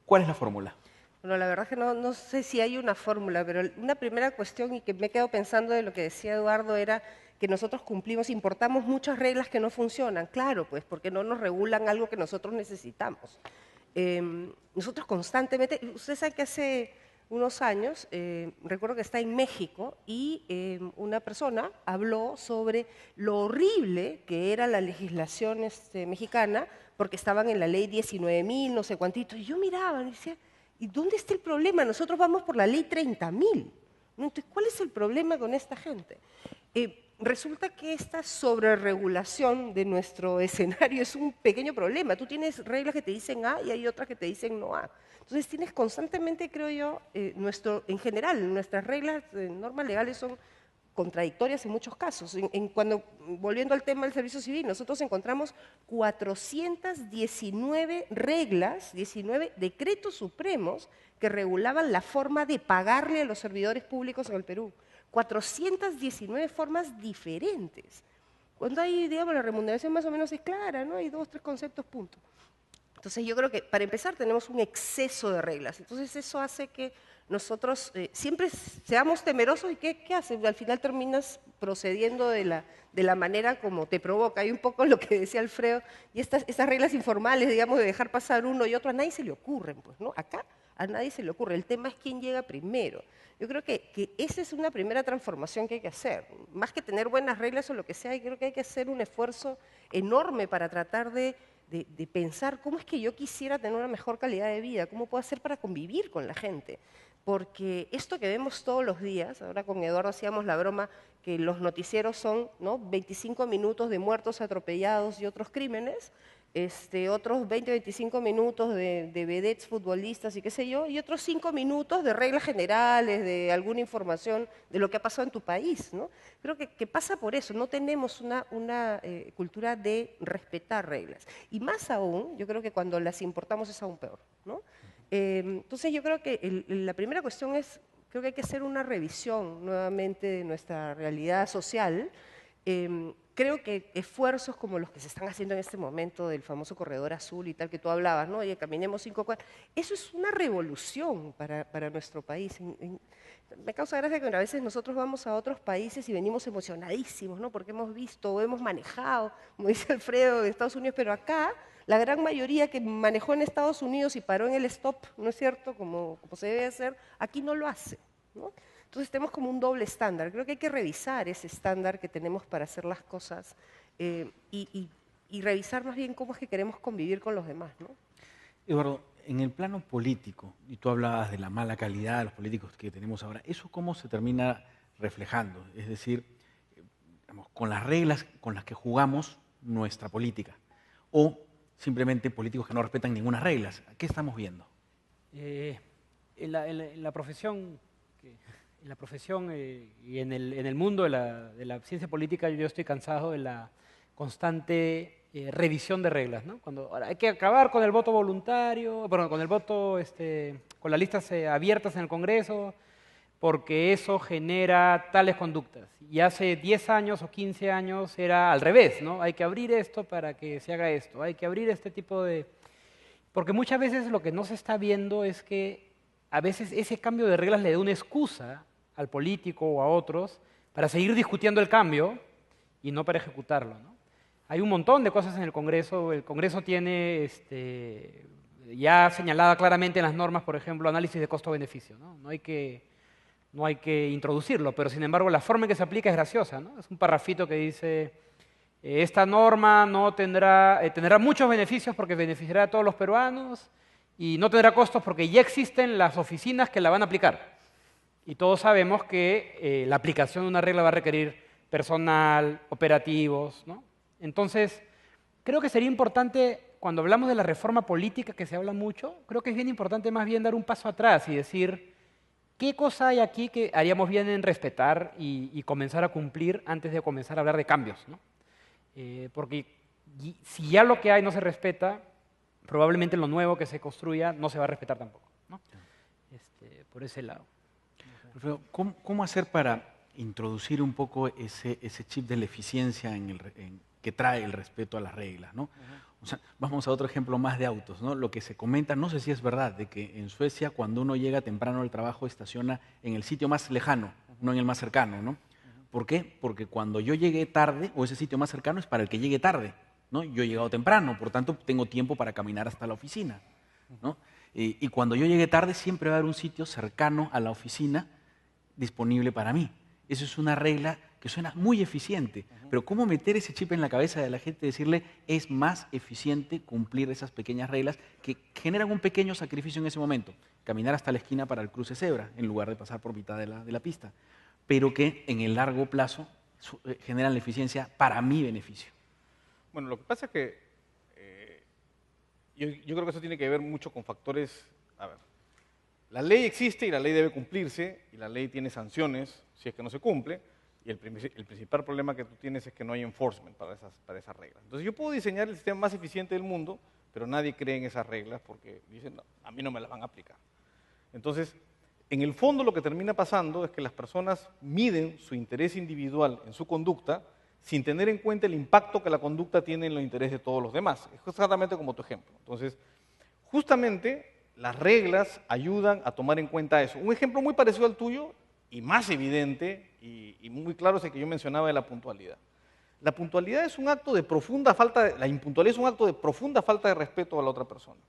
¿Cuál es la fórmula?
Bueno, la verdad es que no sé si hay una fórmula, pero una primera cuestión y que me quedo pensando de lo que decía Eduardo era que nosotros importamos muchas reglas que no funcionan. Claro, pues, porque no nos regulan algo que nosotros necesitamos. Nosotros constantemente, ustedes saben que hace unos años, recuerdo que está en México y una persona habló sobre lo horrible que era la legislación mexicana porque estaban en la ley 19.000, no sé cuántito, y yo miraba y decía, ¿y dónde está el problema? Nosotros vamos por la ley 30.000. Entonces, ¿cuál es el problema con esta gente? Resulta que esta sobreregulación de nuestro escenario es un pequeño problema. Tú tienes reglas que te dicen A y hay otras que te dicen no A. Entonces tienes constantemente, creo yo, en general, nuestras reglas, normas legales son contradictorias en muchos casos. Volviendo al tema del servicio civil, nosotros encontramos 419 reglas, 19 decretos supremos que regulaban la forma de pagarle a los servidores públicos en el Perú. 419 formas diferentes. Cuando hay, digamos, la remuneración más o menos es clara, ¿no? Hay 2, 3 conceptos, punto. Entonces yo creo que para empezar tenemos un exceso de reglas. Entonces eso hace que nosotros siempre seamos temerosos y ¿qué haces? Al final terminas procediendo de la manera como te provoca. Hay un poco lo que decía Alfredo, y estas reglas informales, digamos, de dejar pasar uno y otro, a nadie se le ocurren, pues, ¿no? Acá a nadie se le ocurre. El tema es quién llega primero. Yo creo que esa es una primera transformación que hay que hacer. Más que tener buenas reglas o lo que sea, creo que hay que hacer un esfuerzo enorme para tratar de pensar cómo es que yo quisiera tener una mejor calidad de vida, cómo puedo hacer para convivir con la gente. Porque esto que vemos todos los días, ahora con Eduardo hacíamos la broma que los noticieros son, ¿no?, 25 minutos de muertos atropellados y otros crímenes, otros 20, 25 minutos de vedettes futbolistas y qué sé yo, y otros 5 minutos de reglas generales, de alguna información de lo que ha pasado en tu país, ¿no? Creo que pasa por eso, no tenemos una cultura de respetar reglas. Y más aún, yo creo que cuando las importamos es aún peor, ¿no? Entonces yo creo que la primera cuestión es, creo que hay que hacer una revisión nuevamente de nuestra realidad social. Creo que esfuerzos como los que se están haciendo en este momento del famoso corredor azul y tal que tú hablabas, ¿no? Oye, caminemos 5 cuadras, eso es una revolución para nuestro país. Me causa gracia que a veces nosotros vamos a otros países y venimos emocionadísimos, ¿no? Porque hemos visto o hemos manejado, como dice Alfredo, en Estados Unidos, pero acá la gran mayoría que manejó en Estados Unidos y paró en el stop, ¿no es cierto?, como se debe hacer, aquí no lo hace, ¿no? Entonces tenemos como un doble estándar. Creo que hay que revisar ese estándar que tenemos para hacer las cosas y revisar más bien cómo es que queremos convivir con los demás, ¿no?
Eduardo, en el plano político, y tú hablabas de la mala calidad de los políticos que tenemos ahora, ¿eso cómo se termina reflejando? Es decir, digamos, con las reglas con las que jugamos nuestra política, o simplemente políticos que no respetan ninguna regla. ¿Qué estamos viendo?
En la profesión y en el mundo de la ciencia política yo estoy cansado de la constante revisión de reglas, ¿no? Cuando ahora hay que acabar con el voto voluntario, perdón, con el voto, con las listas abiertas en el Congreso, porque eso genera tales conductas. Y hace 10 años o 15 años era al revés, ¿no? Hay que abrir esto para que se haga esto, hay que abrir este tipo de... Porque muchas veces lo que no se está viendo es que a veces ese cambio de reglas le da una excusa al político o a otros para seguir discutiendo el cambio y no para ejecutarlo, ¿no? Hay un montón de cosas en el Congreso tiene ya señalada claramente en las normas, por ejemplo, análisis de costo-beneficio, ¿no? No hay que introducirlo, pero sin embargo la forma en que se aplica es graciosa, ¿no? Es un parrafito que dice, esta norma no tendrá muchos beneficios porque beneficiará a todos los peruanos y no tendrá costos porque ya existen las oficinas que la van a aplicar. Y todos sabemos que la aplicación de una regla va a requerir personal, operativos, ¿no? Entonces, creo que sería importante, cuando hablamos de la reforma política, que se habla mucho, creo que es bien importante más bien dar un paso atrás y decir, ¿qué cosa hay aquí que haríamos bien en respetar y comenzar a cumplir antes de comenzar a hablar de cambios, ¿no? Porque si ya lo que hay no se respeta, probablemente lo nuevo que se construya no se va a respetar tampoco, ¿no? Por ese lado.
Alfredo, ¿cómo hacer para introducir un poco ese chip de la eficiencia que trae el respeto a las reglas, ¿no? O sea, vamos a otro ejemplo más de autos, ¿no? Lo que se comenta, no sé si es verdad, de que en Suecia cuando uno llega temprano al trabajo estaciona en el sitio más lejano, no en el más cercano, ¿no? ¿Por qué? Porque cuando yo llegué tarde, o ese sitio más cercano es para el que llegue tarde, ¿no? Yo he llegado temprano, por tanto tengo tiempo para caminar hasta la oficina, ¿no? Y cuando yo llegue tarde siempre va a haber un sitio cercano a la oficina disponible para mí. Eso es una regla que suena muy eficiente, pero ¿cómo meter ese chip en la cabeza de la gente y decirle es más eficiente cumplir esas pequeñas reglas que generan un pequeño sacrificio en ese momento? Caminar hasta la esquina para el cruce cebra en lugar de pasar por mitad de la pista, pero que en el largo plazo generan la eficiencia para mi beneficio.
Bueno, lo que pasa es que yo creo que eso tiene que ver mucho con factores. A ver, la ley existe y la ley debe cumplirse, y la ley tiene sanciones si es que no se cumple, y el principal problema que tú tienes es que no hay enforcement para esas reglas. Entonces yo puedo diseñar el sistema más eficiente del mundo, pero nadie cree en esas reglas porque dicen, no, a mí no me las van a aplicar. Entonces, en el fondo lo que termina pasando es que las personas miden su interés individual en su conducta sin tener en cuenta el impacto que la conducta tiene en los intereses de todos los demás. Es exactamente como tu ejemplo. Entonces, justamente las reglas ayudan a tomar en cuenta eso. Un ejemplo muy parecido al tuyo y más evidente y muy claro es el que yo mencionaba de la puntualidad. La puntualidad es un acto de profunda falta, la impuntualidad es un acto de profunda falta de respeto a la otra persona.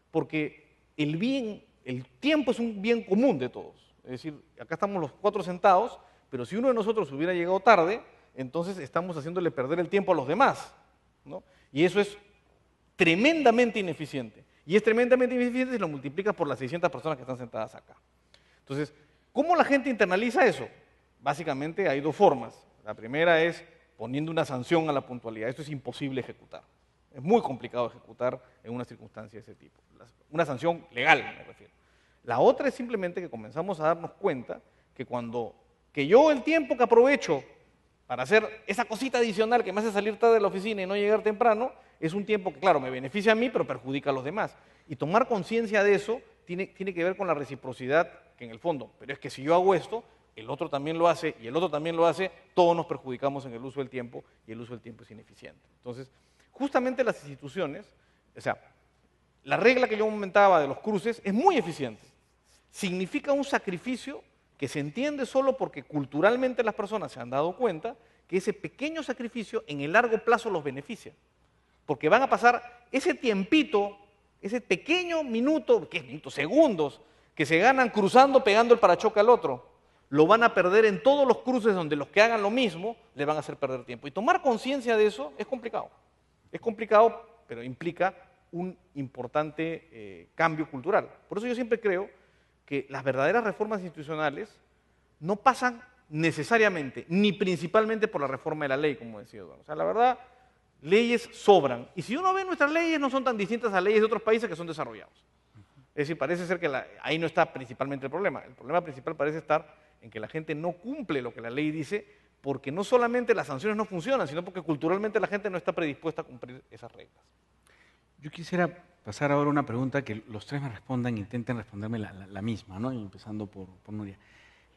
Porque el tiempo es un bien común de todos. Es decir, acá estamos los 4 sentados, pero si uno de nosotros hubiera llegado tarde, entonces estamos haciéndole perder el tiempo a los demás, ¿no? Y eso es tremendamente ineficiente. Y es tremendamente ineficiente si lo multiplicas por las 600 personas que están sentadas acá. Entonces, ¿cómo la gente internaliza eso? Básicamente hay 2 formas. La primera es poniendo una sanción a la puntualidad. Esto es imposible ejecutar. Es muy complicado ejecutar en una circunstancia de ese tipo. Una sanción legal, me refiero. La otra es simplemente que comenzamos a darnos cuenta que yo el tiempo que aprovecho para hacer esa cosita adicional que me hace salir tarde de la oficina y no llegar temprano, es un tiempo que, claro, me beneficia a mí, pero perjudica a los demás. Y tomar conciencia de eso tiene que ver con la reciprocidad, que en el fondo, pero es que si yo hago esto, el otro también lo hace y el otro también lo hace, todos nos perjudicamos en el uso del tiempo y el uso del tiempo es ineficiente. Entonces, justamente las instituciones, o sea, la regla que yo comentaba de los cruces es muy eficiente. Significa un sacrificio que se entiende solo porque culturalmente las personas se han dado cuenta que ese pequeño sacrificio en el largo plazo los beneficia. Porque van a pasar ese tiempito, ese pequeño minuto, que es minutos, segundos, que se ganan cruzando, pegando el parachoque al otro, lo van a perder en todos los cruces donde los que hagan lo mismo le van a hacer perder tiempo. Y tomar conciencia de eso es complicado. Es complicado, pero implica un importante cambio cultural. Por eso yo siempre creo que las verdaderas reformas institucionales no pasan necesariamente, ni principalmente por la reforma de la ley, como decía Eduardo. O sea, la verdad, leyes sobran. Y si uno ve nuestras leyes, no son tan distintas a leyes de otros países que son desarrollados. Es decir, parece ser que ahí no está principalmente el problema. El problema principal parece estar en que la gente no cumple lo que la ley dice, porque no solamente las sanciones no funcionan, sino porque culturalmente la gente no está predispuesta a cumplir esas reglas.
Yo quisiera pasar ahora a una pregunta que los 3 me respondan, intenten responderme la misma, ¿no? Empezando por Nuria.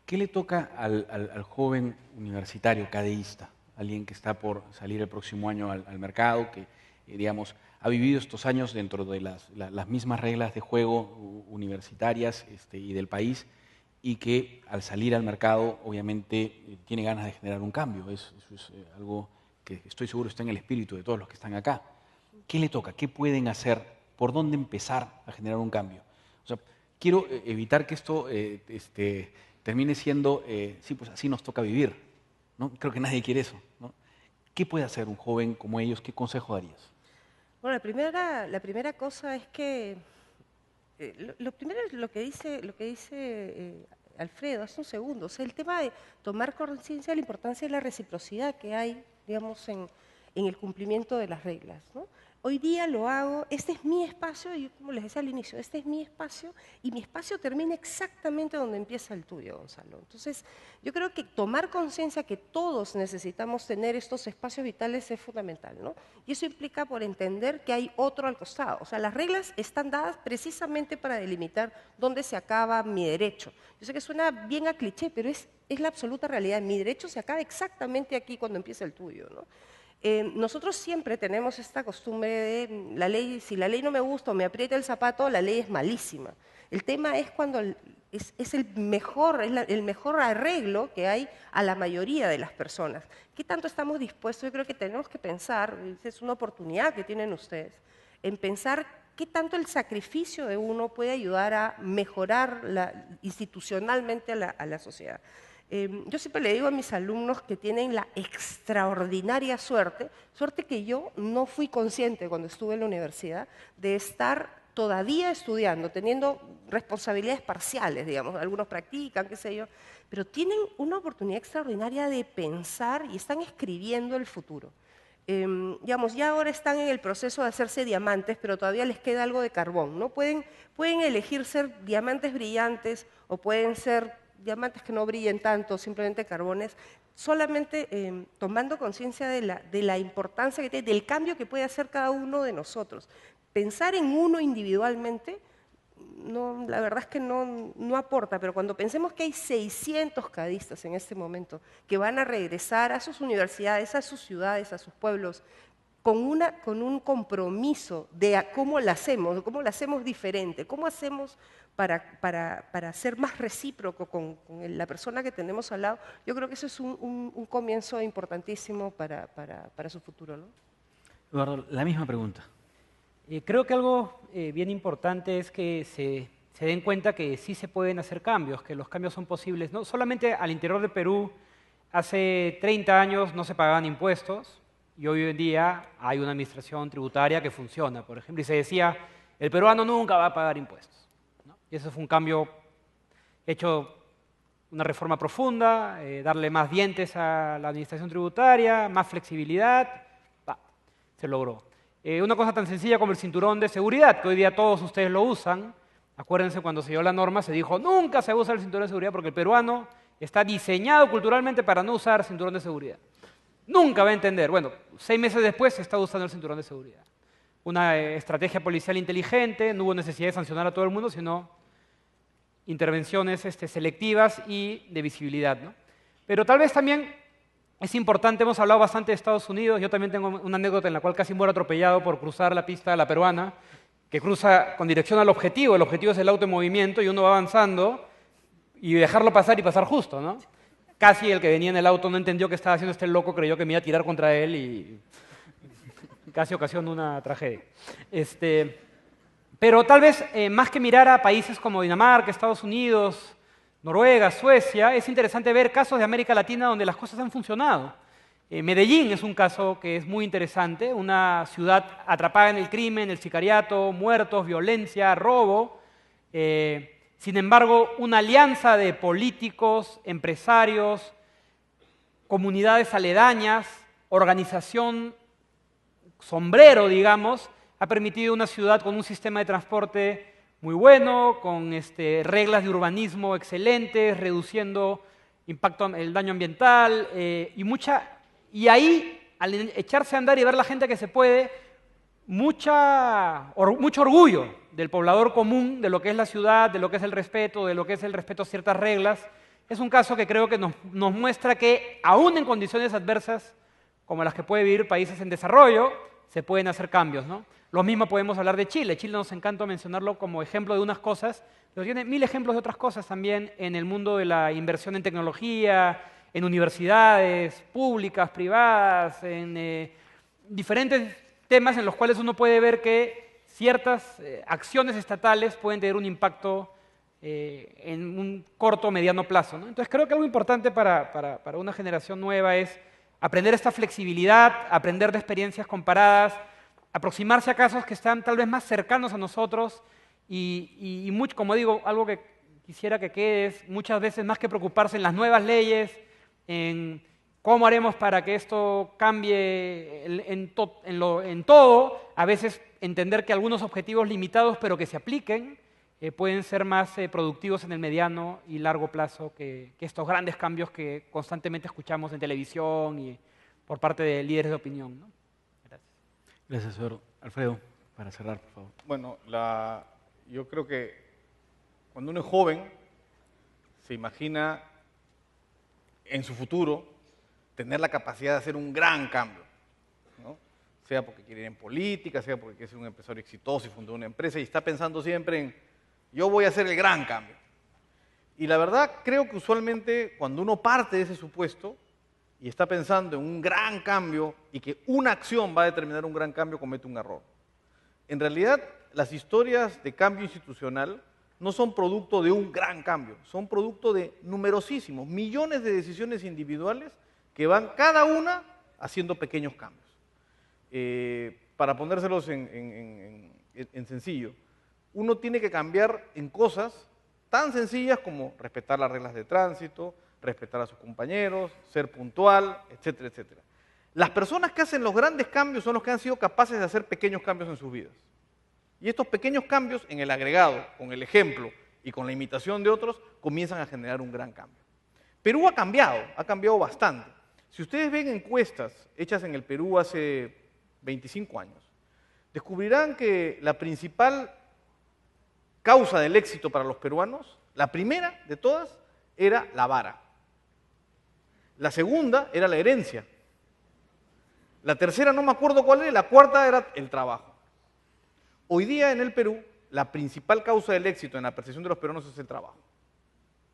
¿Qué le toca al joven universitario, cadeísta, alguien que está por salir el próximo año al mercado, que, digamos, ha vivido estos años dentro de las mismas reglas de juego universitarias y del país, y que al salir al mercado, obviamente, tiene ganas de generar un cambio? Eso es algo que estoy seguro está en el espíritu de todos los que están acá. ¿Qué le toca? ¿Qué pueden hacer? ¿Por dónde empezar a generar un cambio? O sea, quiero evitar que esto termine siendo, sí, pues así nos toca vivir, ¿no? Creo que nadie quiere eso, ¿no? ¿Qué puede hacer un joven como ellos? ¿Qué consejo darías?
Bueno, la primera cosa es que, lo primero es lo que dice Alfredo hace un segundo, o sea, el tema de tomar conciencia de la importancia de la reciprocidad que hay, digamos, en el cumplimiento de las reglas, ¿no? Hoy día lo hago, este es mi espacio, y como les decía al inicio, este es mi espacio y mi espacio termina exactamente donde empieza el tuyo, Gonzalo. Entonces, yo creo que tomar conciencia que todos necesitamos tener estos espacios vitales es fundamental, ¿no? Y eso implica por entender que hay otro al costado. O sea, las reglas están dadas precisamente para delimitar dónde se acaba mi derecho. Yo sé que suena bien a cliché, pero es la absoluta realidad. Mi derecho se acaba exactamente aquí cuando empieza el tuyo, ¿no? Nosotros siempre tenemos esta costumbre de la ley, si la ley no me gusta o me aprieta el zapato, la ley es malísima. El tema es cuando es el mejor arreglo que hay a la mayoría de las personas. ¿Qué tanto estamos dispuestos? Yo creo que tenemos que pensar, es una oportunidad que tienen ustedes, en pensar qué tanto el sacrificio de uno puede ayudar a mejorar institucionalmente a la sociedad. Yo siempre le digo a mis alumnos que tienen la extraordinaria suerte que yo no fui consciente cuando estuve en la universidad, de estar todavía estudiando, teniendo responsabilidades parciales, digamos, algunos practican, qué sé yo, pero tienen una oportunidad extraordinaria de pensar y están escribiendo el futuro. Digamos, ya ahora están en el proceso de hacerse diamantes, pero todavía les queda algo de carbón, ¿no? Pueden elegir ser diamantes brillantes o pueden ser diamantes que no brillen tanto, simplemente carbones, solamente tomando conciencia de la importancia que tiene, del cambio que puede hacer cada uno de nosotros. Pensar en uno individualmente, no, la verdad es que no aporta, pero cuando pensemos que hay 600 cadistas en este momento que van a regresar a sus universidades, a sus ciudades, a sus pueblos, con un compromiso de cómo la hacemos diferente, cómo hacemos para ser más recíproco con la persona que tenemos al lado, yo creo que eso es un comienzo importantísimo para su futuro, ¿no?
Eduardo, la misma pregunta.
Creo que algo bien importante es que se den cuenta que sí se pueden hacer cambios, que los cambios son posibles. No solamente al interior de Perú, hace 30 años no se pagaban impuestos y hoy en día hay una administración tributaria que funciona, por ejemplo, y se decía, el peruano nunca va a pagar impuestos, ¿no? Y eso fue un cambio hecho, una reforma profunda, darle más dientes a la administración tributaria, más flexibilidad, se logró. Una cosa tan sencilla como el cinturón de seguridad, que hoy día todos ustedes lo usan. Acuérdense, cuando se dio la norma se dijo, nunca se usa el cinturón de seguridad porque el peruano está diseñado culturalmente para no usar cinturón de seguridad. Nunca va a entender. Bueno, 6 meses después se está usando el cinturón de seguridad. Una estrategia policial inteligente, no hubo necesidad de sancionar a todo el mundo, sino intervenciones selectivas y de visibilidad, ¿no? Pero tal vez también es importante, hemos hablado bastante de Estados Unidos, yo también tengo una anécdota en la cual casi muero atropellado por cruzar la pista de la peruana, que cruza con dirección al objetivo, el objetivo es el auto en movimiento y uno va avanzando y dejarlo pasar y pasar justo, ¿no? Casi el que venía en el auto no entendió qué estaba haciendo este loco, creyó que me iba a tirar contra él y casi ocasionó una tragedia. Pero tal vez, más que mirar a países como Dinamarca, Estados Unidos, Noruega, Suecia, es interesante ver casos de América Latina donde las cosas han funcionado. Medellín es un caso que es muy interesante, una ciudad atrapada en el crimen, el sicariato, muertos, violencia, robo. Sin embargo, una alianza de políticos, empresarios, comunidades aledañas, organización sombrero, digamos, ha permitido una ciudad con un sistema de transporte muy bueno, con reglas de urbanismo excelentes, reduciendo el daño ambiental y ahí, al echarse a andar y ver la gente que se puede, mucho orgullo del poblador común, de lo que es la ciudad, de lo que es el respeto, a ciertas reglas. Es un caso que creo que nos muestra que, aún en condiciones adversas, como las que puede vivir países en desarrollo, se pueden hacer cambios, ¿no? Lo mismo podemos hablar de Chile. Chile nos encanta mencionarlo como ejemplo de unas cosas, pero tiene 1000 ejemplos de otras cosas también en el mundo de la inversión en tecnología, en universidades públicas, privadas, en diferentes temas en los cuales uno puede ver que ciertas acciones estatales pueden tener un impacto en un corto o mediano plazo, ¿no? Entonces creo que algo importante para una generación nueva es aprender esta flexibilidad, aprender de experiencias comparadas, aproximarse a casos que están tal vez más cercanos a nosotros y mucho, como digo, algo que quisiera que quede es muchas veces más que preocuparse en las nuevas leyes, en ¿Cómo haremos para que esto cambie en todo? A veces entender que algunos objetivos limitados, pero que se apliquen, pueden ser más productivos en el mediano y largo plazo que estos grandes cambios que constantemente escuchamos en televisión y por parte de líderes de opinión, ¿no? Gracias.
Gracias, señor. Alfredo, para cerrar, por favor.
Bueno, yo creo que cuando uno es joven, se imagina en su futuro tener la capacidad de hacer un gran cambio, ¿no? Sea porque quiere ir en política, sea porque quiere ser un empresario exitoso y fundar una empresa y está pensando siempre en yo voy a hacer el gran cambio. Y la verdad creo que usualmente cuando uno parte de ese supuesto y está pensando en un gran cambio y que una acción va a determinar un gran cambio, comete un error. En realidad, las historias de cambio institucional no son producto de un gran cambio, son producto de numerosísimos, millones de decisiones individuales que van cada una haciendo pequeños cambios. Para ponérselos en sencillo, uno tiene que cambiar en cosas tan sencillas como respetar las reglas de tránsito, respetar a sus compañeros, ser puntual, etcétera, etcétera. Las personas que hacen los grandes cambios son los que han sido capaces de hacer pequeños cambios en sus vidas. Y estos pequeños cambios, en el agregado, con el ejemplo y con la imitación de otros, comienzan a generar un gran cambio. Perú ha cambiado bastante. Si ustedes ven encuestas hechas en el Perú hace 25 años, descubrirán que la principal causa del éxito para los peruanos, la primera de todas, era la vara. La segunda era la herencia. La tercera no me acuerdo cuál era, y la cuarta era el trabajo. Hoy día en el Perú, la principal causa del éxito en la percepción de los peruanos es el trabajo.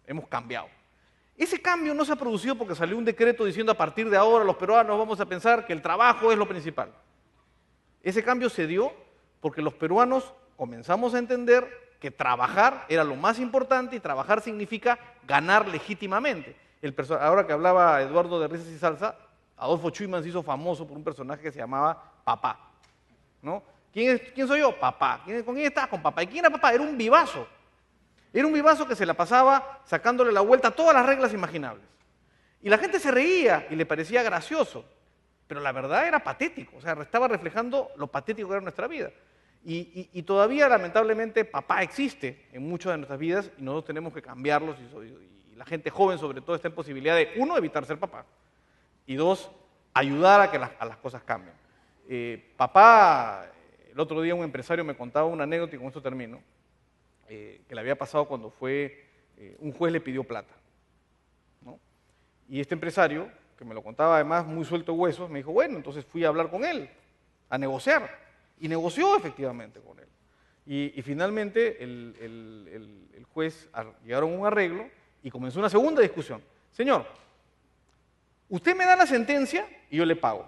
Hemos cambiado. Ese cambio no se ha producido porque salió un decreto diciendo a partir de ahora los peruanos vamos a pensar que el trabajo es lo principal. Ese cambio se dio porque los peruanos comenzamos a entender que trabajar era lo más importante y trabajar significa ganar legítimamente. Ahora que hablaba Eduardo de Risas y Salsa, Adolfo Chuyman se hizo famoso por un personaje que se llamaba Papá, ¿no? ¿Quién soy yo? Papá. ¿Con quién estás? Con papá. ¿Y quién era papá? Era un vivazo. Era un vivazo que se la pasaba sacándole la vuelta a todas las reglas imaginables. Y la gente se reía y le parecía gracioso, pero la verdad era patético, o sea, estaba reflejando lo patético que era nuestra vida. Y todavía, lamentablemente, papá existe en muchas de nuestras vidas y nosotros tenemos que cambiarlos y la gente joven, sobre todo, está en posibilidad de, uno, evitar ser papá y dos, ayudar a que las cosas cambien. Papá, el otro día un empresario me contaba una anécdota y con esto termino, que le había pasado cuando un juez le pidió plata, ¿no? Y este empresario, que me lo contaba además muy suelto de huesos, me dijo, bueno, entonces fui a hablar con él, a negociar. Y negoció efectivamente con él. Y finalmente el juez llegaron a un arreglo y comenzó una segunda discusión. Señor, usted me da la sentencia y yo le pago.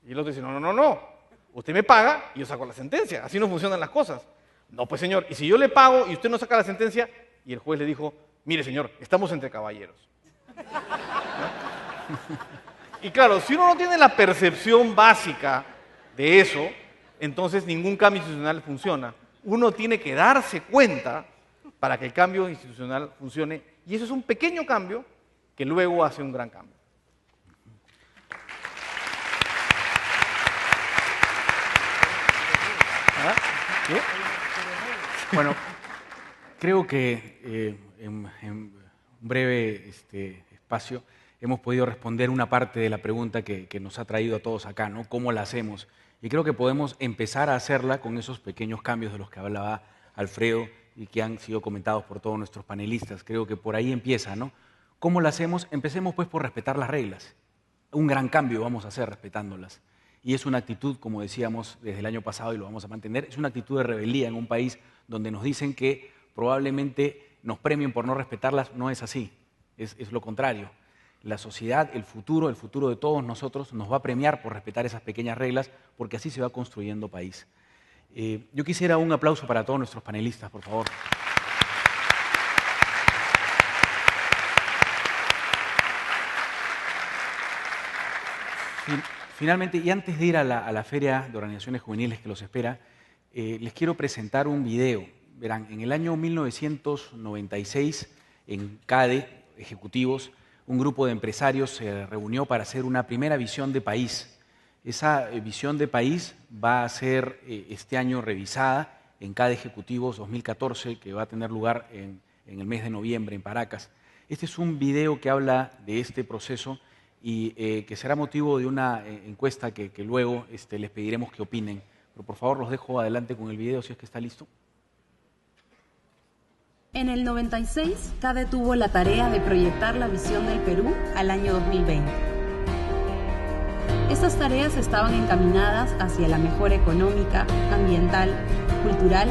Y el otro dice, no. Usted me paga y yo saco la sentencia. Así no funcionan las cosas. No, pues señor, y si yo le pago y usted no saca la sentencia, y el juez le dijo, mire señor, estamos entre caballeros. Y claro, si uno no tiene la percepción básica de eso, entonces ningún cambio institucional funciona. Uno tiene que darse cuenta para que el cambio institucional funcione, y eso es un pequeño cambio que luego hace un gran cambio.
¿Sí? Bueno, creo que en un breve espacio hemos podido responder una parte de la pregunta que nos ha traído a todos acá, ¿no? ¿Cómo la hacemos? Y creo que podemos empezar a hacerla con esos pequeños cambios de los que hablaba Alfredo y que han sido comentados por todos nuestros panelistas. Creo que por ahí empieza, ¿no? ¿Cómo la hacemos? Empecemos pues por respetar las reglas. Un gran cambio vamos a hacer respetándolas. Y es una actitud, como decíamos desde el año pasado y lo vamos a mantener, es una actitud de rebeldía en un país donde nos dicen que probablemente nos premien por no respetarlas. No es así, es lo contrario. La sociedad, el futuro de todos nosotros nos va a premiar por respetar esas pequeñas reglas, porque así se va construyendo país. Yo quisiera un aplauso para todos nuestros panelistas, por favor. Finalmente, y antes de ir a la Feria de Organizaciones Juveniles que los espera, les quiero presentar un video. Verán, en el año 1996, en CADE, ejecutivos, un grupo de empresarios se reunió para hacer una primera visión de país. Esa visión de país va a ser este año revisada en CADE Ejecutivos 2014, que va a tener lugar en el mes de noviembre en Paracas. Este es un video que habla de este proceso y que será motivo de una encuesta que luego les pediremos que opinen. Pero por favor los dejo adelante con el video si es que está listo.
En el 96, CADE tuvo la tarea de proyectar la visión del Perú al año 2020. Estas tareas estaban encaminadas hacia la mejora económica, ambiental, cultural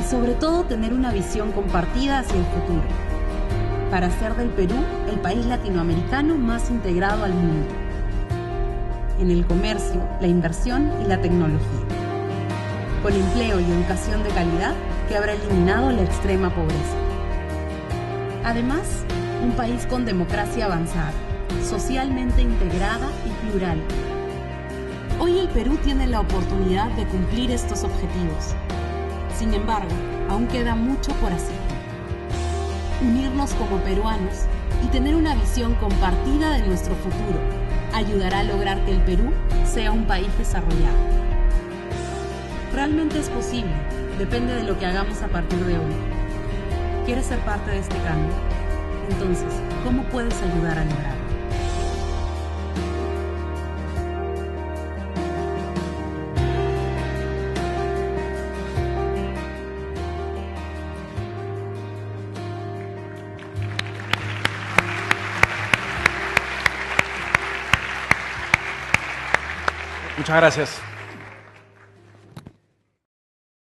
y sobre todo tener una visión compartida hacia el futuro, para hacer del Perú el país latinoamericano más integrado al mundo, en el comercio, la inversión y la tecnología, con empleo y educación de calidad que habrá eliminado la extrema pobreza. Además, un país con democracia avanzada, socialmente integrada y plural. Hoy el Perú tiene la oportunidad de cumplir estos objetivos. Sin embargo, aún queda mucho por hacer. Unirnos como peruanos y tener una visión compartida de nuestro futuro ayudará a lograr que el Perú sea un país desarrollado. Realmente es posible, depende de lo que hagamos a partir de hoy. ¿Quieres ser parte de este cambio? Entonces, ¿cómo puedes ayudar a lograrlo?
Muchas gracias.